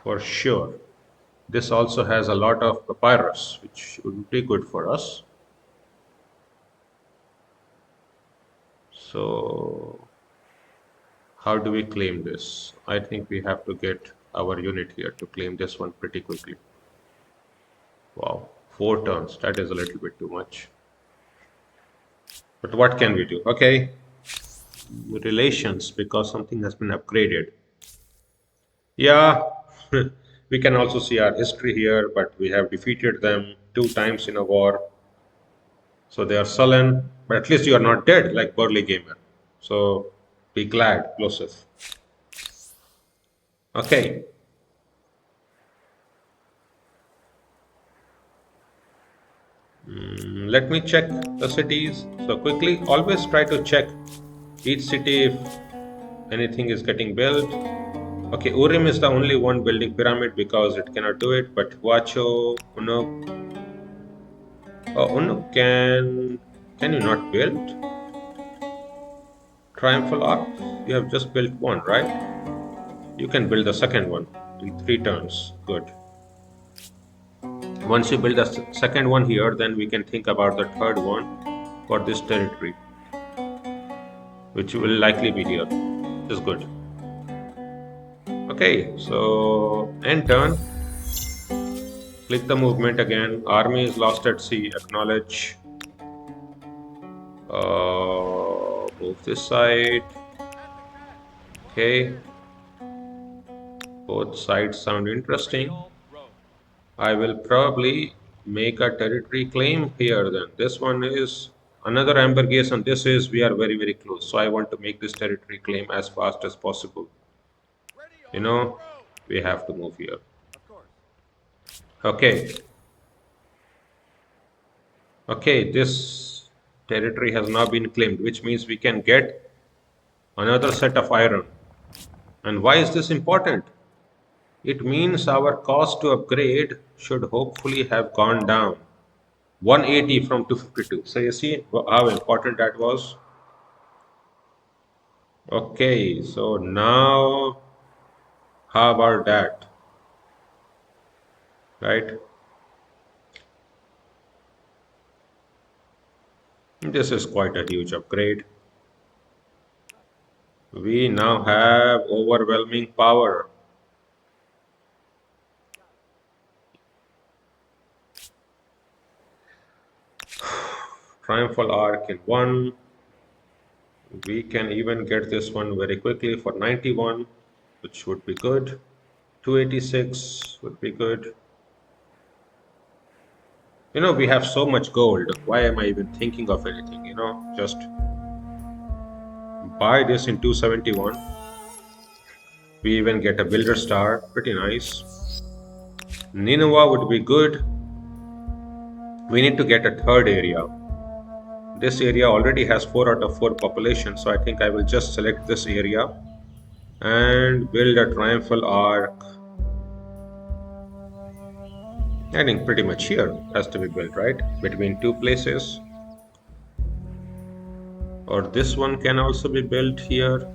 for sure. This also has a lot of papyrus, which would be good for us. So, how do we claim this? I think we have to get our unit here to claim this one pretty quickly. Wow, 4 turns. That is a little bit too much. But what can we do? Okay, relations, because something has been upgraded. Yeah, we can also see our history here, but we have defeated them 2 times in a war. So they are sullen, but at least you are not dead like Burly Gamer. So be glad, Plosif. Okay. Let me check the cities. So quickly, always try to check each city if anything is getting built. Okay, Urim is the only one building pyramid because it cannot do it, but Huacho, Unuk. Oh, Unuk can you not build? Triumphal Arc? You have just built one, right? You can build the second one in 3 turns. Good. Once you build the second one here, then we can think about the third one for this territory, which will likely be here. This is good. Okay, so end turn. Click the movement again. Army is lost at sea. Acknowledge. Move this side. Okay. Both sides sound interesting. I will probably make a territory claim here then. This one is another amber gaze, and this is we are very, very close. So I want to make this territory claim as fast as possible. You know, we have to move here. Okay. Okay, this territory has now been claimed, which means we can get another set of iron. And why is this important? It means our cost to upgrade should hopefully have gone down 180 from 252. So you see how important that was. Okay, so now how about that? Right? This is quite a huge upgrade. We now have overwhelming power. Triumphal Arc in 1. We can even get this one very quickly for 91, which would be good. 286 would be good. You know, we have so much gold. Why am I even thinking of anything? You know, just buy this in 271. We even get a builder star. Pretty nice. Nineveh would be good. We need to get a third area. This area already has 4 out of 4 population, so I think I will just select this area and build a triumphal arc. I think pretty much here has to be built, right? Between 2 places. Or this one can also be built here.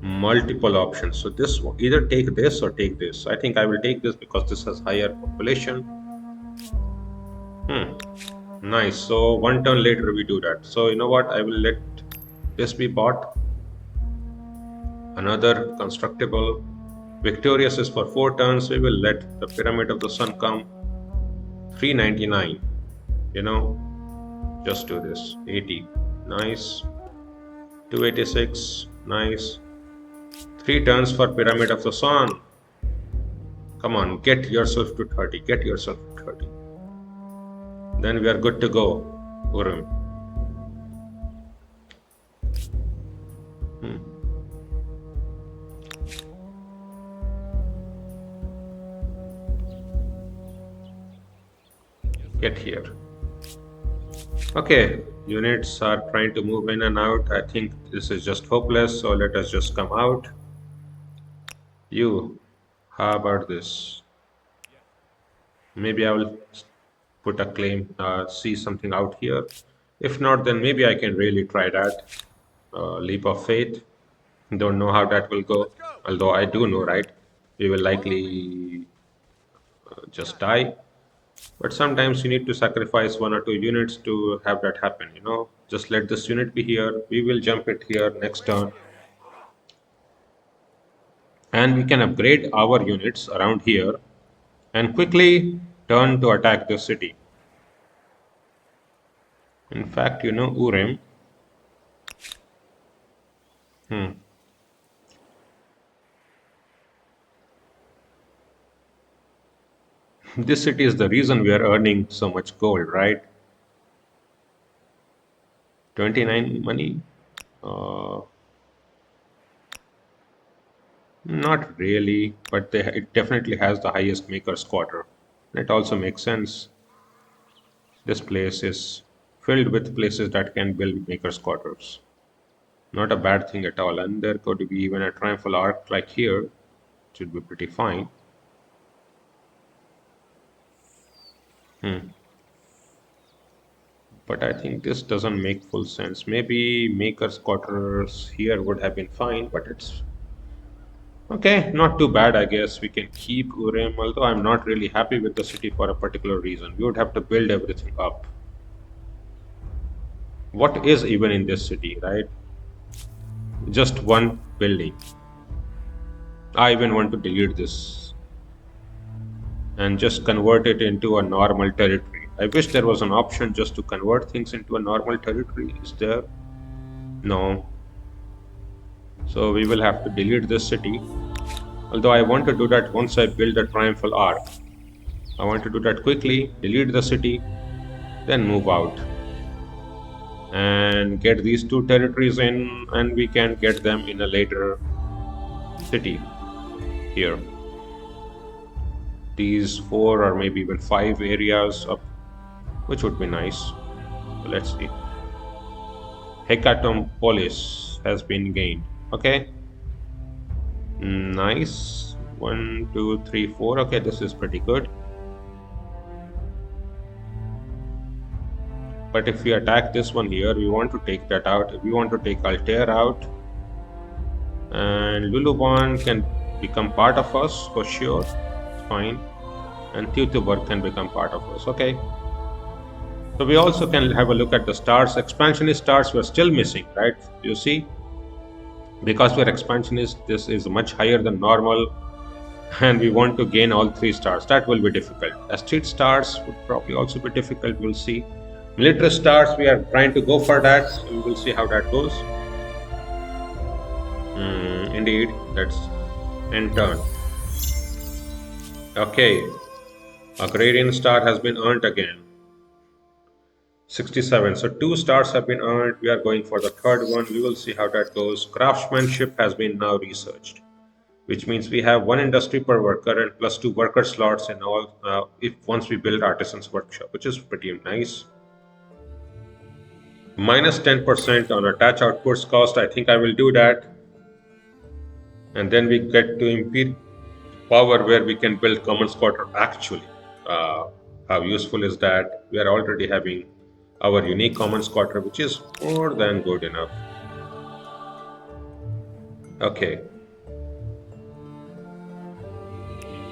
Multiple options. So this one, either take this or take this. I think I will take this because this has higher population. Nice. So 1 turn later we do that. So you know what? I will let this be bought. Another constructible. Victorious is for 4 turns. We will let the Pyramid of the Sun come. 399. You know, Just do this. 80. Nice. 286. Nice. 3 turns for Pyramid of the Sun. Come on, get yourself to 30. Get yourself to 30. Then we are good to go, Urim. Hmm. Get here. Okay, units are trying to move in and out. I think this is just hopeless, so let us just come out. You, how about this? Maybe I will put a claim, see something out here. If not, then maybe I can really try that. Leap of faith. Don't know how that will go. Let's go. Although I do know, right? We will Follow me. likely just die. But sometimes you need to sacrifice 1 or 2 units to have that happen, you know. Just let this unit be here. We will jump it here next turn. And we can upgrade our units around here and quickly turn to attack the city. In fact, you know, Urim. This city is the reason we are earning so much gold, right? 29 money? Uh, Not really, but it definitely has the highest maker's quarter. It also makes sense. This place is filled with places that can build maker's quarters. Not a bad thing at all. And there could be even a triumphal arc like here. It should be pretty fine. But I think this doesn't make full sense. Maybe maker's quarters here would have been fine, but it's okay, not too bad, I guess. We can keep Urim, although I'm not really happy with the city for a particular reason. We would have to build everything up. What is even in this city, right? Just one building. I even want to delete this and just convert it into a normal territory. I wish there was an option just to convert things into a normal territory. Is there? No. So we will have to delete this city. Although I want to do that once I build the triumphal arc. I want to do that quickly, delete the city, then move out. And get these 2 territories in, and we can get them in a later city here. These 4 or maybe even 5 areas up, which would be nice. So let's see. Hecatopolis has been gained. Okay. Nice. 1, 2, 3, 4. Okay, this is pretty good. But if we attack this one here, we want to take that out. We want to take Altair out. And Luluban can become part of us for sure. It's fine. And Teutoburg can become part of us. Okay. So we also can have a look at the stars. Expansionist stars we're still missing, right? You see? Because we're expansionist, this is much higher than normal. And we want to gain all 3 stars. That will be difficult. Astute stars would probably also be difficult. We'll see. Militarist stars, we are trying to go for that. So we will see how that goes. Indeed, that's end turn. Okay. Agrarian star has been earned again. 67. So 2 stars have been earned. We are going for the 3rd one. We will see how that goes. Craftsmanship has been now researched, which means we have 1 industry per worker and plus 2 worker slots in all if once we build artisan's workshop, which is pretty nice. Minus 10% on attach outputs cost. I think I will do that. And then we get to impede power where we can build commons quarter actually. How useful is that? We are already having our unique commons quarter, which is more than good enough. Okay.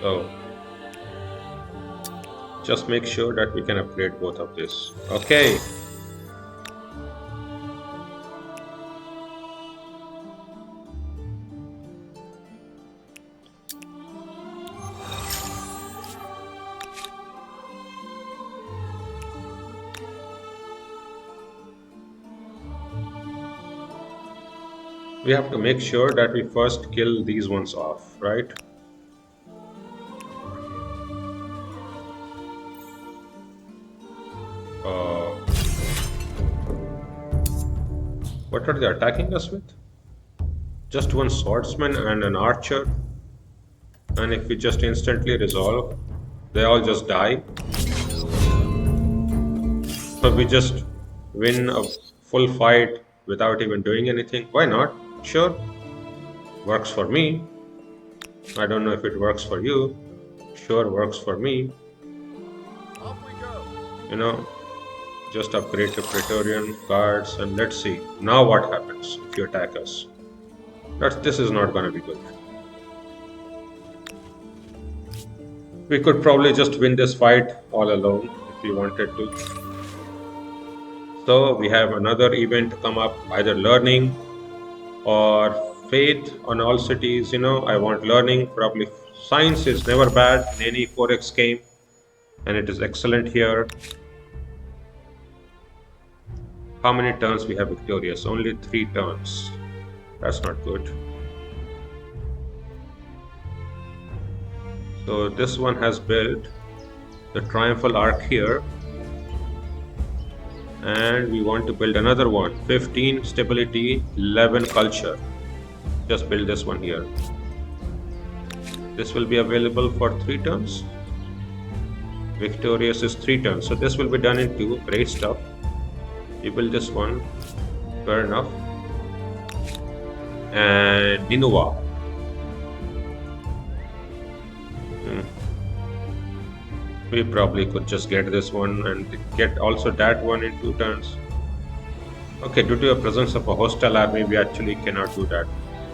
So just make sure that we can upgrade both of this. Okay. We have to make sure that we first kill these ones off, right? What are they attacking us with? Just one swordsman and an archer. And if we just instantly resolve, they all just die. So we just win a full fight without even doing anything. Why not? Sure. Works for me. I don't know if it works for you. Sure, works for me. Off we go. You know, just upgrade to Praetorian guards and let's see. Now what happens if you attack us? This is not gonna be good. We could probably just win this fight all alone if we wanted to. So we have another event come up, either learning or faith on all cities. You know, I want learning. Probably science is never bad in any 4x game, and it is excellent here. How many turns we have victorious? Only 3 turns. That's not good. So this one has built the triumphal arc here, and we want to build another one. 15 stability, 11 culture. Just build this one here. This will be available for 3 turns. Victorious is 3 turns, so this will be done in 2. Great stuff. You build this one, fair enough. And Ninua. We probably could just get this one and get also that one in 2 turns. Okay, due to the presence of a hostile army, we actually cannot do that.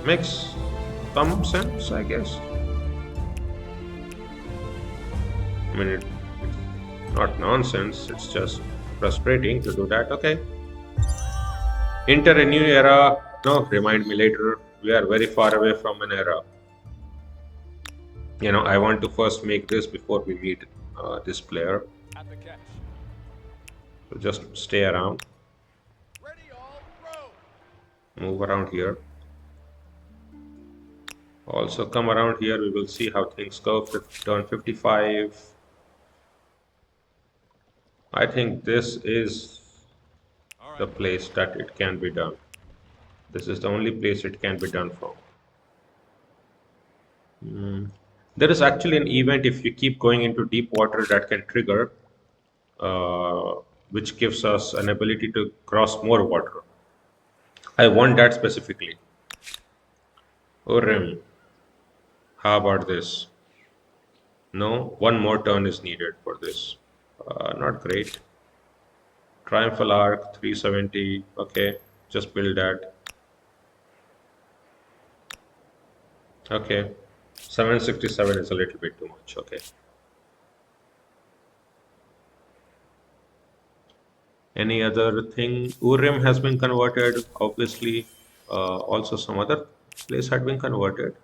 Makes some sense, I guess. I mean, it's not nonsense, it's just frustrating to do that. Okay. Enter a new era. No, remind me later. We are very far away from an era. You know, I want to first make this before we meet this player. At the catch. So just stay around. Ready, all, row. Move around here. Also come around here. We will see how things go. Turn 55. I think this is the place that it can be done. This is the only place it can be done from. There is actually an event if you keep going into deep water that can trigger, which gives us an ability to cross more water. I want that specifically. Urim. How about this? No, 1 more turn is needed for this. Not great. Triumphal Arc 370. Okay, just build that. Okay, 767 is a little bit too much. Okay. Any other thing? Urim has been converted. Obviously, also some other place had been converted.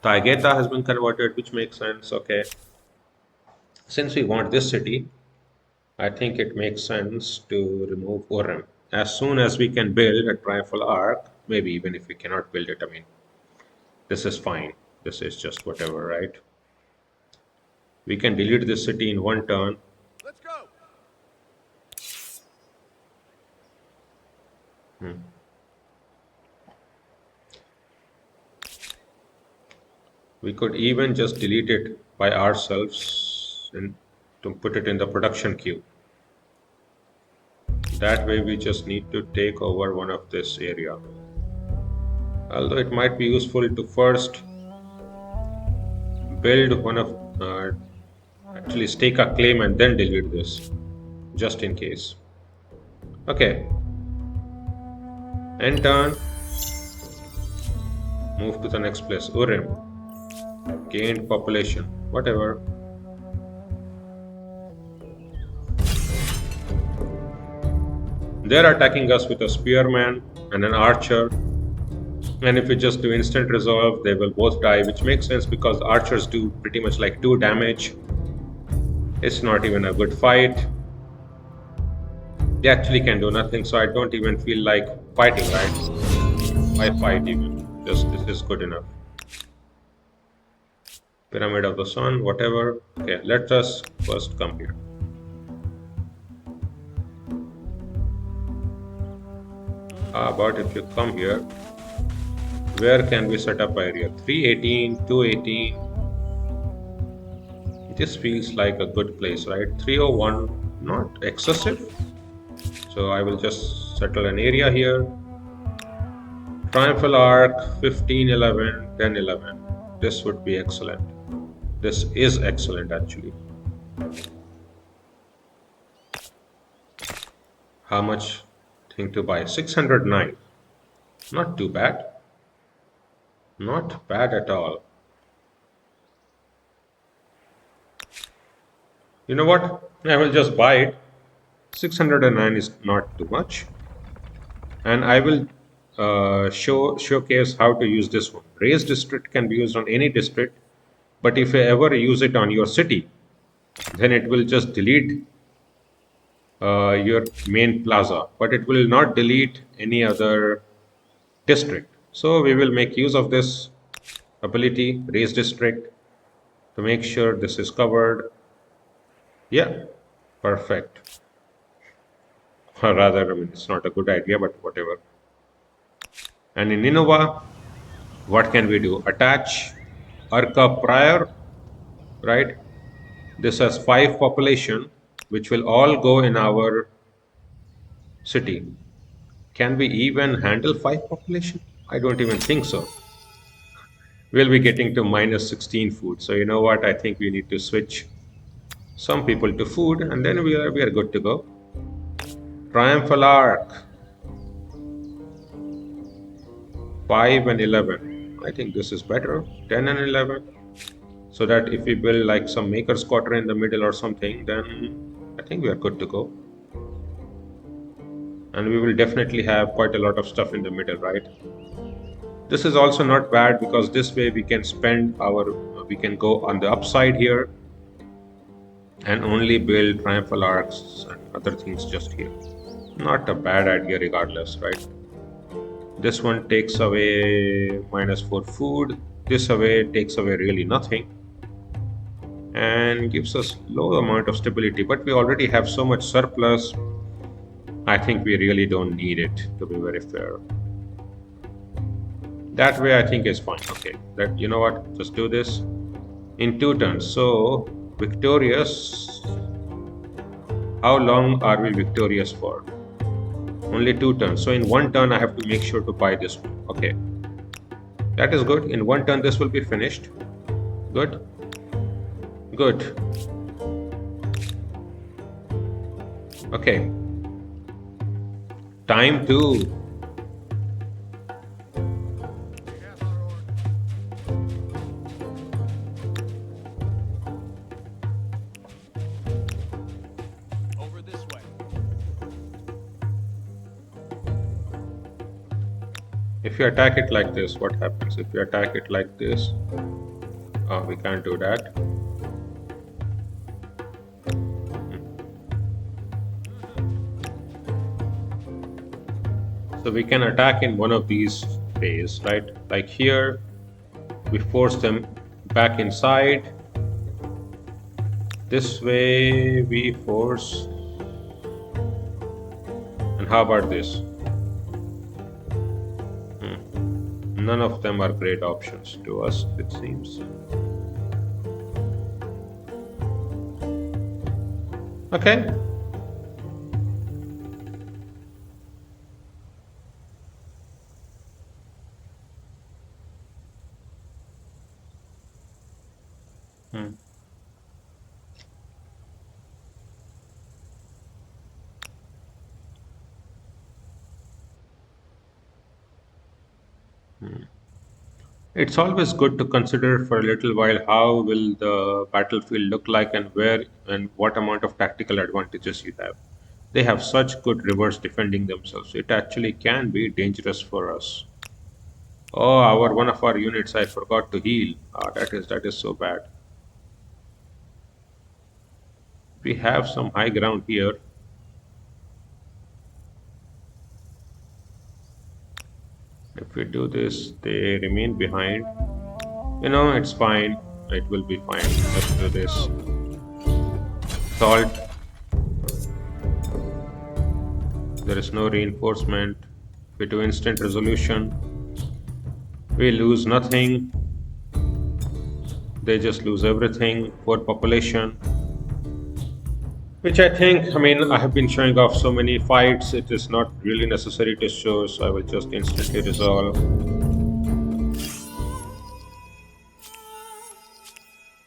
Taigeta has been converted, which makes sense. Okay. Since we want this city, I think it makes sense to remove Urim. As soon as we can build a triumphal arc, maybe even if we cannot build it, I mean, this is fine. This is just whatever, right? We can delete this city in 1 turn. Let's go. We could even just delete it by ourselves and to put it in the production queue. That way we just need to take over one of this area. Although it might be useful to first build one of, actually stake a claim and then delete this, just in case. Okay. End turn. Move to the next place. Urim. Gained population. Whatever. They're attacking us with a spearman and an archer. And if we just do instant resolve, they will both die, which makes sense because archers do pretty much like 2 damage. It's not even a good fight. They actually can do nothing, so I don't even feel like fighting, right? I fight even. Just this is good enough. Pyramid of the Sun, whatever. Okay, let us first come here. How about if you come here? Where can we set up area? 318, 218. This feels like a good place, right? 301, not excessive. So I will just settle an area here. Triumphal arc 15, 11, 10, 11. This would be excellent. This is excellent actually. How much thing to buy? 609. Not too bad. Not bad at all. You know what? I will just buy it. 609 is not too much. And I will showcase how to use this one. Raise district can be used on any district, but if you ever use it on your city, then it will just delete your main plaza, but it will not delete any other district. So we will make use of this ability, raise district, to make sure this is covered. Yeah, perfect. Or rather, I mean, it's not a good idea, but whatever. And in Innova, what can we do? Attach Arca prior, right? This has 5 population, which will all go in our city. Can we even handle 5 population? I don't even think so. We'll be getting to minus 16 food. So you know what? I think we need to switch some people to food, and then we are good to go. Triumphal arc 5 and 11. I think this is better. 10 and 11. So that if we build like some maker's quarter in the middle or something, then I think we are good to go. And we will definitely have quite a lot of stuff in the middle, right? This is also not bad because this way we can spend our, we can go on the upside here and only build triumphal arcs and other things just here. Not a bad idea regardless, right? This one takes away minus 4 food. This away takes away really nothing and gives us low amount of stability, but we already have so much surplus. I think we really don't need it, to be very fair. That way I think is fine. Okay, that, you know what, just do this in 2 turns. So victorious, how long are we victorious for? Only 2 turns. So in 1 turn I have to make sure to buy this one. Okay, that is good. In 1 turn this will be finished. Good, good. Okay, time to Over this way. if you attack it like this, what happens? If you attack it like this, we can't do that. So we can attack in one of these ways, right? Like here, we force them back inside. This way we force. And how about this? None of them are great options to us, it seems. Okay. It's always good to consider for a little while how will the battlefield look like and where and what amount of tactical advantages you have. They have such good rivers defending themselves. It actually can be dangerous for us. Oh, our one of our units I forgot to heal. Ah, that is so bad. We have some high ground here. If we we do this, they remain behind. You know, it's fine. It will be fine. Let's do this. Salt. There is no reinforcement. We do instant resolution. We lose nothing. They just lose everything. Poor population. Which I think, I mean, I have been showing off so many fights. It is not really necessary to show, so I will just instantly resolve.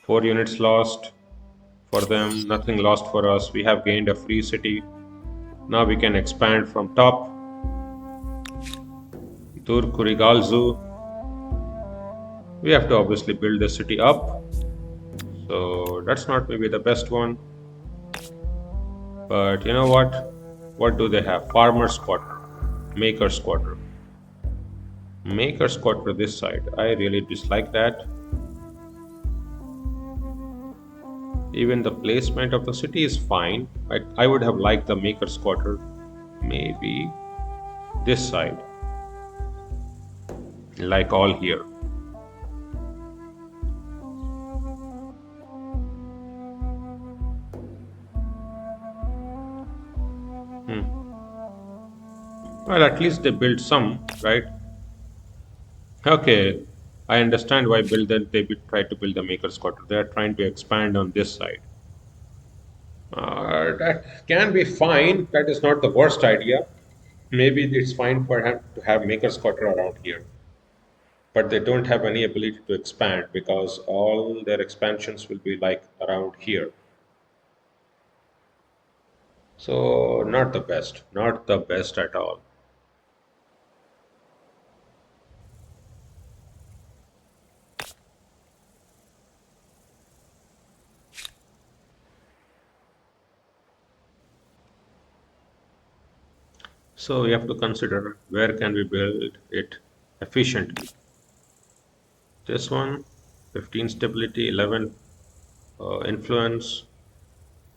4 units lost for them, nothing lost for us. We have gained a free city. Now we can expand from top. Dur Kurigalzu. We have to obviously build the city up. So that's not maybe the best one. But you know what? What do they have? Farmer's quarter, Maker's quarter. Maker's quarter this side. I really dislike that. Even the placement of the city is fine. I would have liked the Maker's quarter. Maybe this side. Like all here. Well, at least they built some, right? Okay, I understand why they try to build the Maker's quarter. They are trying to expand on this side. That can be fine. That is not the worst idea. Maybe it's fine for him to have Maker's quarter around here. But they don't have any ability to expand because all their expansions will be like around here. So, not the best. Not the best at all. So we have to consider where can we build it efficiently. This one, 15 stability, 11 influence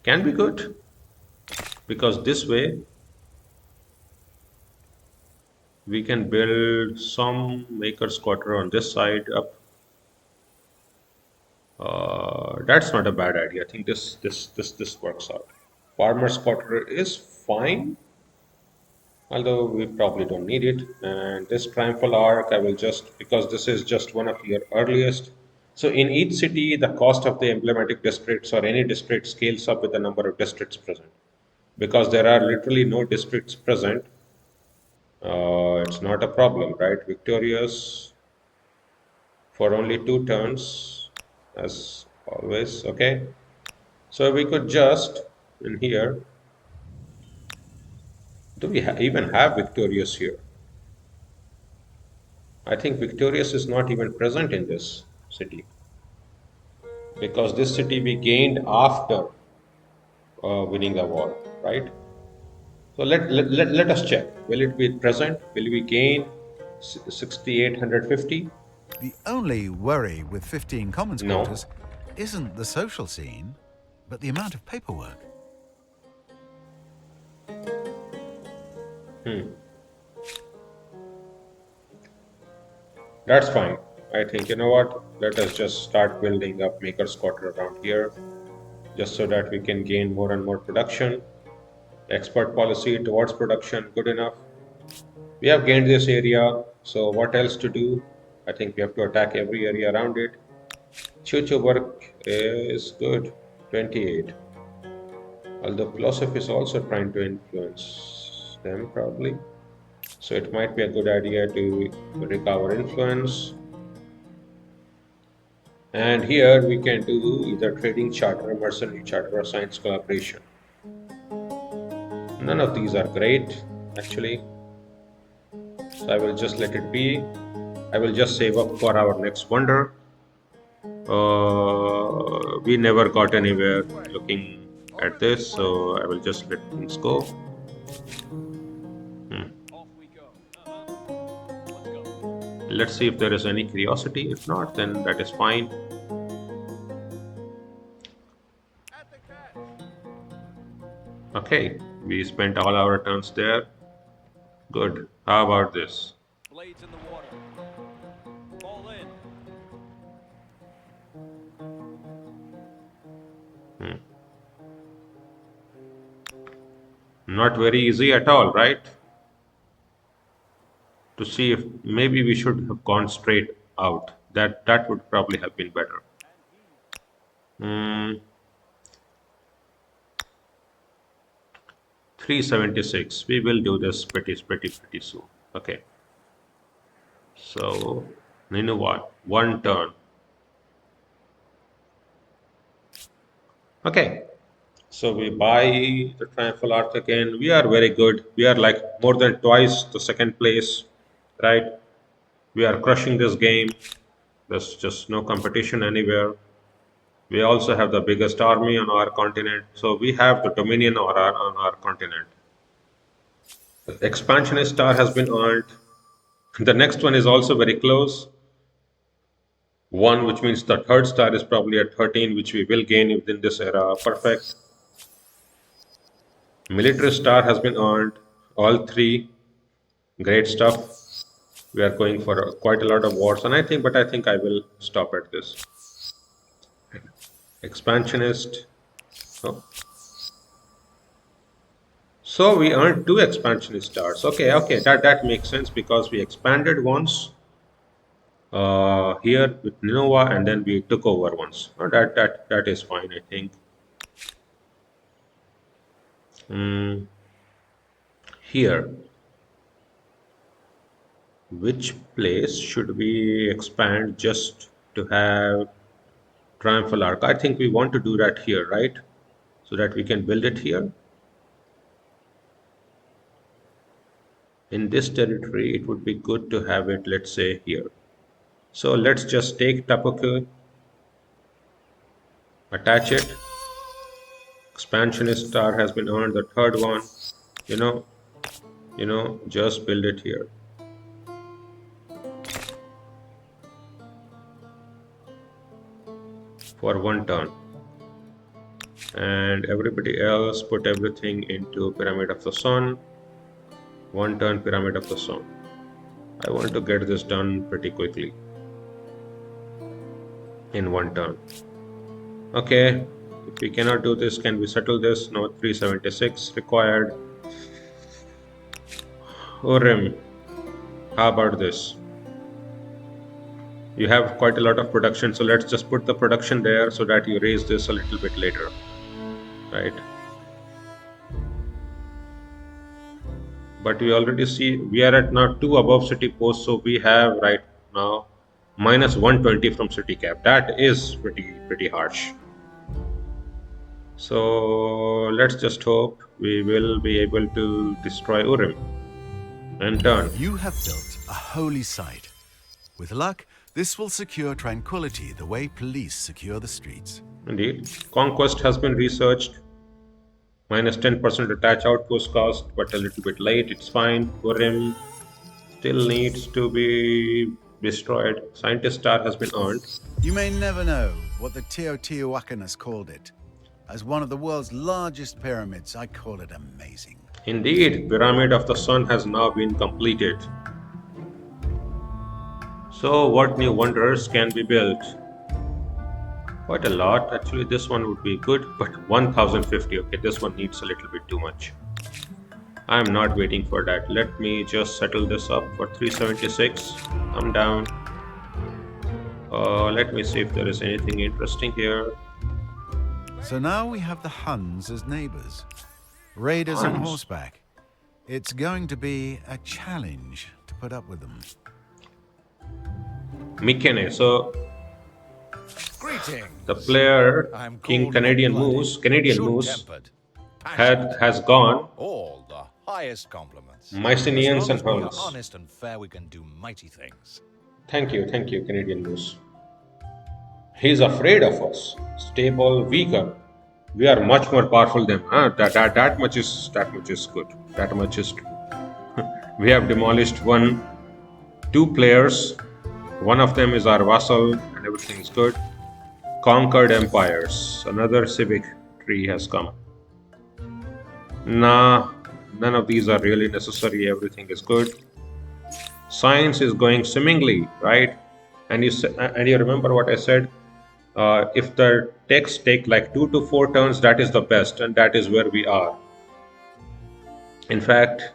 can be good because this way we can build some Maker's quarter on this side up. That's not a bad idea. I think this works out. Farmer's quarter is fine, although we probably don't need it. And this triumphal arc, I will just, because this is just one of your earliest. So in each city, the cost of the emblematic districts or any district scales up with the number of districts present. Because there are literally no districts present, it's not a problem, right? Victorious for only 2 turns, as always, okay? So we could just, in here, do we even have Victorious here? I think Victorious is not even present in this city because this city we gained after winning the war, right? So let us check. Will it be present? Will we gain 6,850? The only worry with 15 commons No. quarters isn't the social scene, but the amount of paperwork. That's fine. I think, you know what? Let us just start building up Maker's quarter around here just so that we can gain more and more production. Export policy towards production, good enough. We have gained this area, so what else to do? I think we have to attack every area around it. Chuchu work is good, 28. Although Philosophy is also trying to influence them, probably. So it might be a good idea to recover influence. And here we can do either trading charter, mercenary charter, or science collaboration. None of these are great, actually. So I will just let it be. I will just save up for our next wonder. We never got anywhere looking at this, so I will just let things go. Off we go. Let's go. Let's see if there is any curiosity. If not, then that is fine. At the catch. Okay, we spent all our turns there. Good. How about this? Blades in the water. Not very easy at all, right? To see if maybe we should have gone straight out. That would probably have been better. Hmm, 376. We will do this pretty soon. Okay. So, you know what? One turn. Okay. So we buy the Triumphal Arch again. We are very good. We are like more than twice the second place, right? We are crushing this game. There's just no competition anywhere. We also have the biggest army on our continent. So we have the dominion on our continent. The expansionist star has been earned. The next one is also very close. One, which means the third star is probably at 13, which we will gain within this era. Perfect. Military star has been earned. All three. Great stuff. We are going for quite a lot of wars, and I think I will stop at this. Expansionist. Oh. So we earned two expansionist stars. Okay, okay, that makes sense because we expanded once here with Ninova, and then we took over once. That is fine, I think. Mm, here, which place should we expand just to have Triumphal Arc? I think we want to do that here, right? So that we can build it here. In this territory, it would be good to have it, let's say, here. So let's just take Tapaku, attach it. Expansionist star has been earned, the third one. You know, just build it here. For one turn. And everybody else put everything into Pyramid of the Sun. One turn Pyramid of the Sun. I want to get this done pretty quickly. In one turn. Okay, if we cannot do this, can we settle this? No, 376 required. Urim, how about this? You have quite a lot of production, so let's just put the production there so that you raise this a little bit later, right? But we already see we are at now 2 above city post, so we have right now minus 120 from city cap. That is pretty harsh. So let's just hope we will be able to destroy Urim and turn. You have built a holy site. With luck, this will secure tranquility the way police secure the streets. Indeed. Conquest has been researched. Minus 10% attach outpost cost, but a little bit late. It's fine. Urim still needs to be destroyed. Scientist star has been earned. You may never know what the Teotihuacanas called it. As one of the world's largest pyramids, I call it amazing. Indeed, Pyramid of the Sun has now been completed. So what new wonders can be built? Quite a lot. Actually, this one would be good, but 1050. Okay, this one needs a little bit too much. I am not waiting for that. Let me just settle this up for 376. I'm down. Let me see if there is anything interesting here. So now we have the Huns as neighbors. Raiders on Huns. horseback. It's going to be a challenge to put up with them. Mikene. So Greetings. the player I'm King cold, Canadian hot-blooded, Moose, Canadian Moose, short-tempered, passionate. has gone. All the highest compliments. Mycenaeans As long and as we are Huns. honest and fair, we can do mighty things. Thank you, Canadian Moose. He's afraid of us. Stable, weaker. We are much more powerful than that much is good. That much is true. We have demolished two players. One of them is our vassal, and everything is good. Conquered empires. Another civic tree has come. Nah, none of these are really necessary. Everything is good. Science is going swimmingly, right? And you remember what I said? If the texts take like 2 to 4 turns, that is the best, and that is where we are. In fact,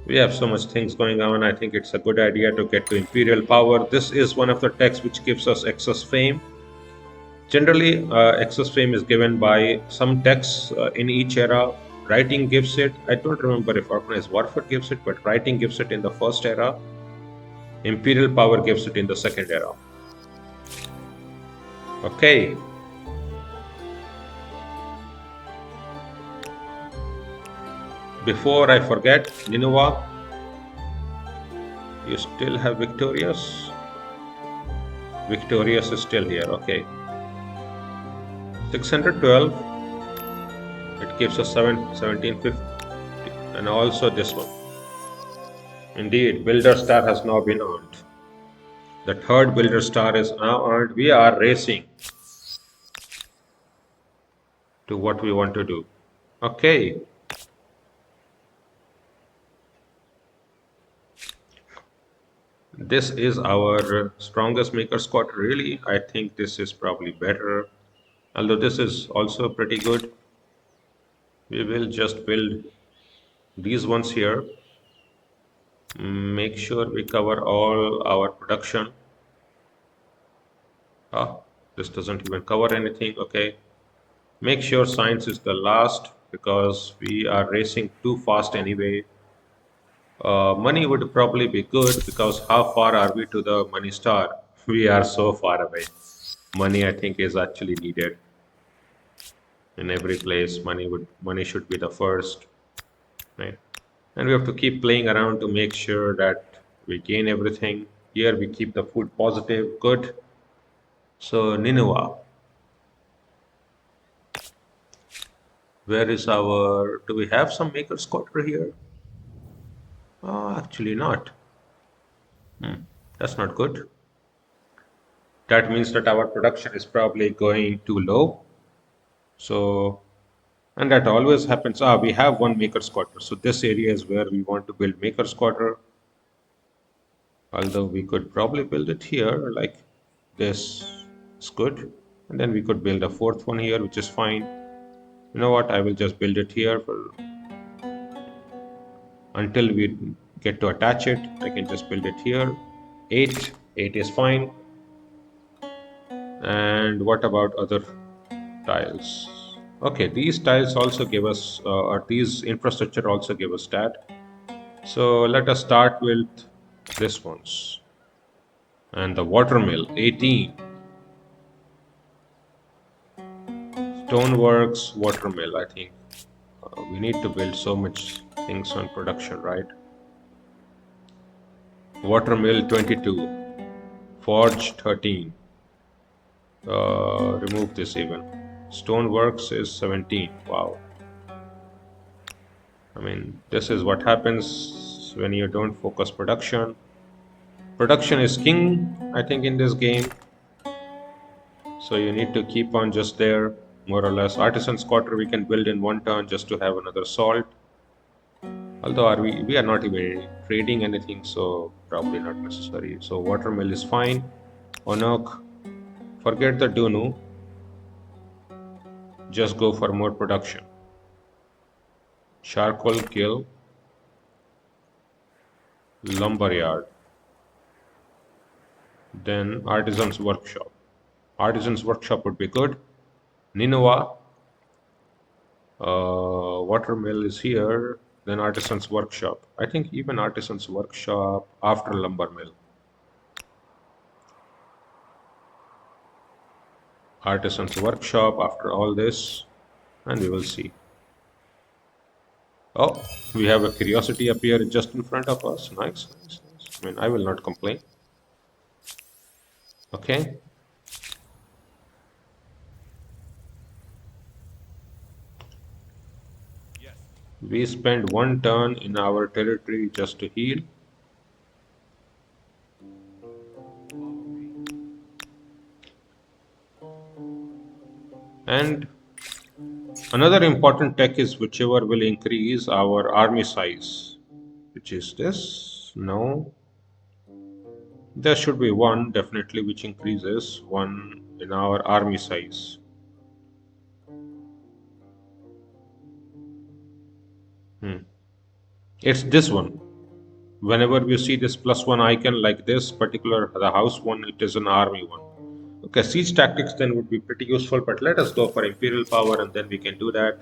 we have so much things going on. I think it's a good idea to get to imperial power. This is one of the techs which gives us excess fame. Generally, excess fame is given by some techs in each era. Writing gives it. I don't remember if organized warfare gives it, but writing gives it in the first era. Imperial power gives it in the second era. Okay. Before I forget, Nineveh, you still have Victorious? Victorious is still here. Okay. 612. It gives us 1750. And also this one. Indeed, Builder Star has now been earned. The third Builder Star is now earned. We are racing to what we want to do. Okay. This is our strongest maker squad. Really, I think this is probably better. Although this is also pretty good. We will just build these ones here. Make sure we cover all our production. Ah, this doesn't even cover anything. Okay. Make sure science is the last because we are racing too fast anyway. Money would probably be good because how far are we to the money star? We are so far away. Money, I think, is actually needed in every place. Money should be the first, right? And we have to keep playing around to make sure that we gain everything. Here we keep the food positive, good. So Nineveh, where is our? Do we have some maker squatter here? Actually not. That's not good. That means that our production is probably going too low. So, and that always happens. We have one maker squatter. So this area is where we want to build maker squatter. Although we could probably build it here, like this is good. And then we could build a fourth one here, which is fine. You know what? I will just build it here until we get to attach it. I can just build it here. 8 is fine. And what about other tiles? Okay, these tiles also give us, or these infrastructure also give us stat. So let us start with this ones. And the watermill, 18. Stoneworks, watermill, I think. We need to build so much things on production, right? Watermill, 22. Forge, 13. Remove this even. Stoneworks is 17. Wow. I mean, this is what happens when you don't focus production. Production is king, I think, in this game. So you need to keep on just there, more or less. Artisan squatter we can build in one turn just to have another salt. Although we are not even trading anything, so probably not necessary. So watermill is fine. Onok, forget the Dunu. Just go for more production. Charcoal kiln. Lumberyard. Then artisan's workshop. Artisan's workshop would be good. Nineveh. Watermill is here. Then artisan's workshop. I think even artisan's workshop after lumber mill. Artisan's workshop after all this, and we will see. Oh, we have a curiosity appear just in front of us. Nice, nice, nice. I mean, I will not complain. Okay. Yes. We spend one turn in our territory just to heal. And another important tech is whichever will increase our army size. Which is this? No. There should be one definitely which increases one in our army size. It's this one. Whenever we see this +1 icon like this particular, the house one, it is an army one. Okay, siege tactics then would be pretty useful, but let us go for imperial power and then we can do that.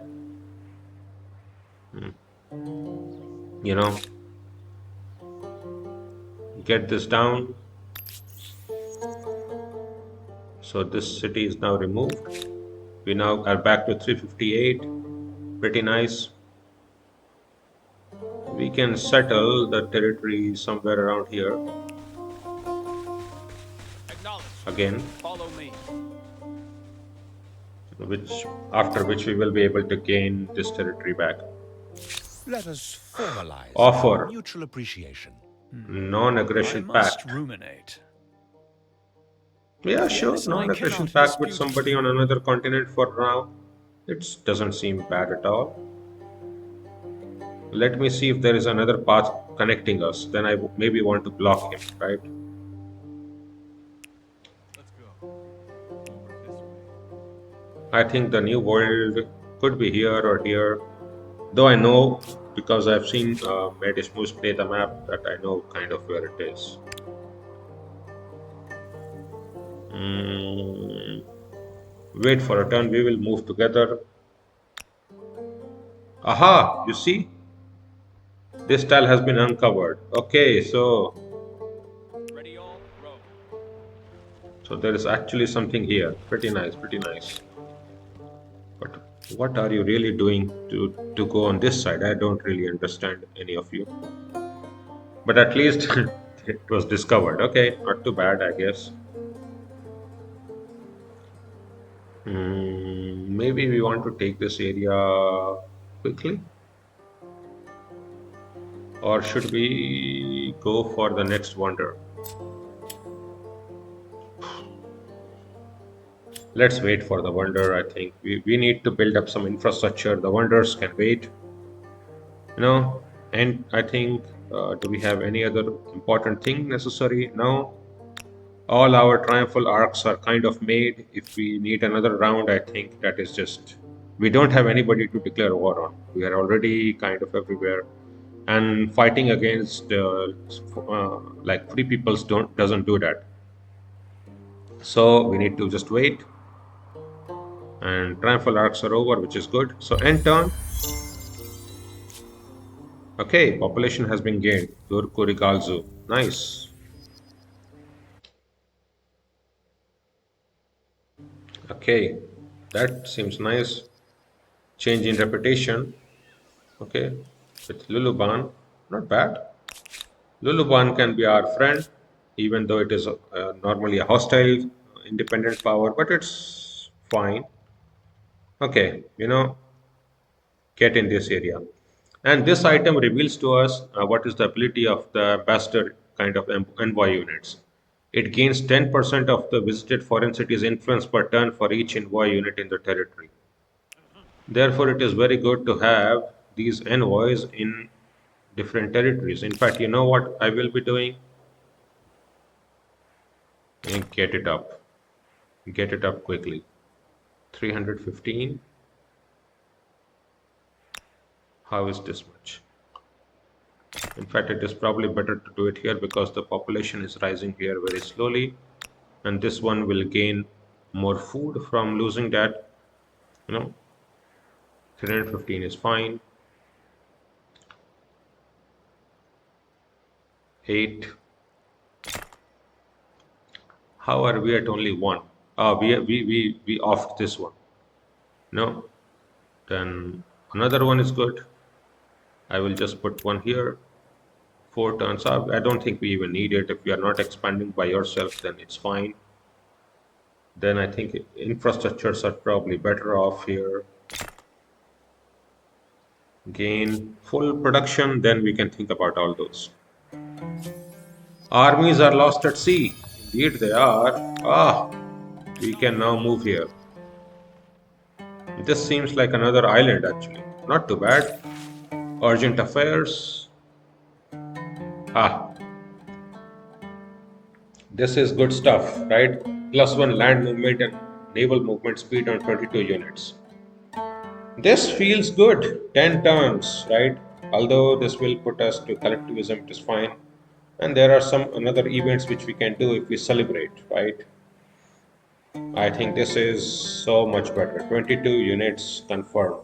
You know, get this down. So this city is now removed. We now are back to 358. Pretty nice. We can settle the territory somewhere around here Acknowledged. again, Follow me. which after which we will be able to gain this territory back. Let us formalize Offer mutual appreciation. I non-aggression must pact. ruminate. Yeah, sure, Yes, I non-aggression cannot pact with dispute somebody on another continent for now. It doesn't seem bad at all. Let me see if there is another path connecting us. Then I maybe want to block him, right? Let's go. Over this way. I think the new world could be here or here. Though I know, because I've seen Madish Moose play the map, that I know kind of where it is. Wait for a turn, we will move together. Aha, you see? This tile has been uncovered. Okay, so Ready all? Row. there is actually something here. Pretty nice, pretty nice. But what are you really doing to go on this side? I don't really understand any of you. But at least it was discovered. Okay, not too bad, I guess. Maybe we want to take this area quickly. Or should we go for the next wonder? Let's wait for the wonder. I think we need to build up some infrastructure. The wonders can wait. And I think, do we have any other important thing necessary? No. All our triumphal arcs are kind of made. If we need another round, I think that is just, we don't have anybody to declare war on. We are already kind of everywhere, and fighting against like free peoples doesn't do that. So we need to just wait, and triumphal arcs are over, which is good. So end turn. Okay, population has been gained. Kurigalzu. Nice. Okay, that seems nice. Change in reputation. Okay, with Luluban, not bad. Luluban can be our friend, even though it is normally a hostile independent power, but it's fine. Okay, get in this area. And this item reveals to us what is the ability of the ambassador kind of envoy units. It gains 10% of the visited foreign city's influence per turn for each envoy unit in the territory. Therefore, it is very good to have these envoys in different territories. In fact, you know what I will be doing? And get it up. Get it up quickly. 315. How is this much? In fact, it is probably better to do it here because the population is rising here very slowly, and this one will gain more food from losing that. 315 is fine. 8. How are we at only 1? We offed this one. No. Then another one is good. I will just put one here. 4 turns up. I don't think we even need it. If you are not expanding by yourself, then it's fine. Then I think infrastructures are probably better off here. Gain full production, then we can think about all those. Armies are lost at sea. Indeed they are. We can now move here. This seems like another island actually. Not too bad. Urgent affairs. This is good stuff, right? +1 land movement and naval movement speed on 22 units. This feels good. 10 turns, right? Although this will put us to collectivism, it is fine. And there are some another events which we can do if we celebrate, right? I think this is so much better. 22 units confirmed,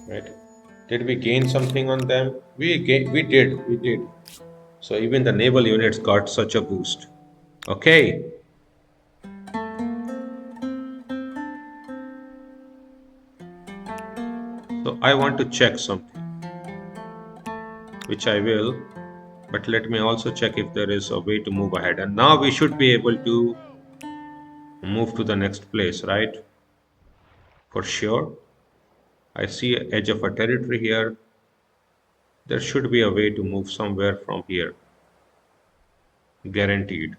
right? Did we gain something on them? We did. So even the naval units got such a boost. Okay, so I want to check something, which I will, but let me also check if there is a way to move ahead. And now we should be able to move to the next place, right? For sure. I see an edge of a territory here. There should be a way to move somewhere from here, guaranteed.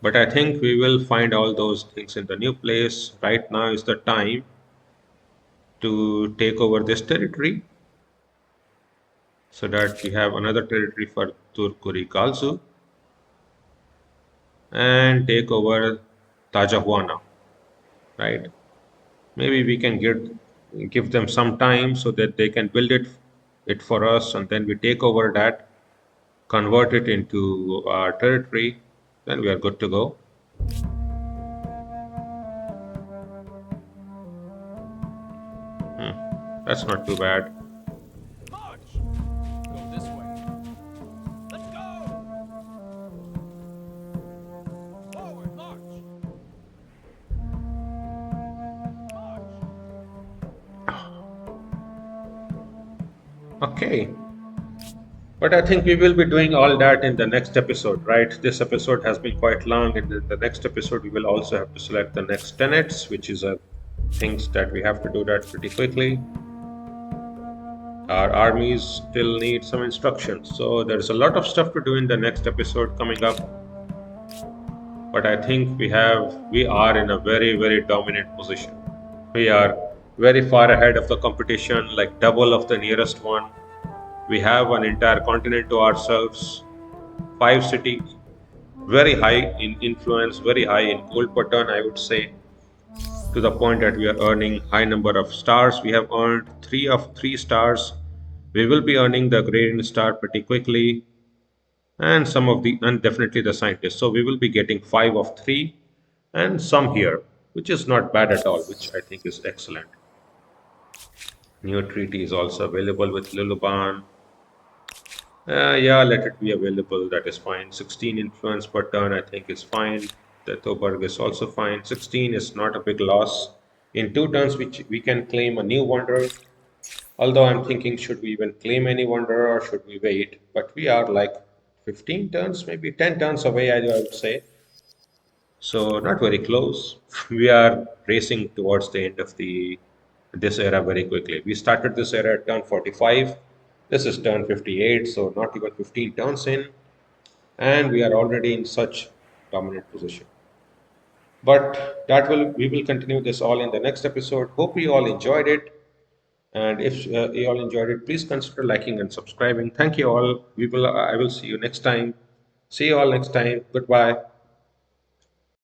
But I think we will find all those things in the new place. Right now is the time to take over this territory so that we have another territory for Turkuri Kalsu and take over Tajahuana, right? Maybe we can give them some time so that they can build it for us, and then we take over that, convert it into our territory, then we are good to go. Hmm, that's not too bad. March! Go this way. Let's go! Forward, march! March! Okay, but I think we will be doing all that in the next episode, right? This episode has been quite long, and in the next episode we will also have to select the next tenets, which is a things that we have to do that pretty quickly. Our armies still need some instructions, so there's a lot of stuff to do in the next episode coming up. But I think we are in a very dominant position. We are very far ahead of the competition, like double of the nearest one. We have an entire continent to ourselves, 5 cities, very high in influence, very high in gold per ton, I would say, to the point that we are earning high number of stars. We have earned 3 of 3 stars. We will be earning the gradient star pretty quickly, and and definitely the scientists. So we will be getting 5 of 3, and some here, which is not bad at all, which I think is excellent. New treaty is also available with Luluban. Yeah, let it be available. That is fine. 16 influence per turn, I think, is fine. The Toberg is also fine. 16 is not a big loss. In 2 turns, which we can claim a new wonder. Although I'm thinking, should we even claim any wonder or should we wait? But we are like 15 turns, maybe 10 turns away, I would say. So not very close. We are racing towards the end of the this era very quickly. We started this era at turn 45. This is turn 58, so not even 15 turns in, and we are already in such dominant position. But that will we will continue this all in the next episode. Hope you all enjoyed it, and if you all enjoyed it, please consider liking and subscribing. Thank you all. I will see you next time. See you all next time. Goodbye.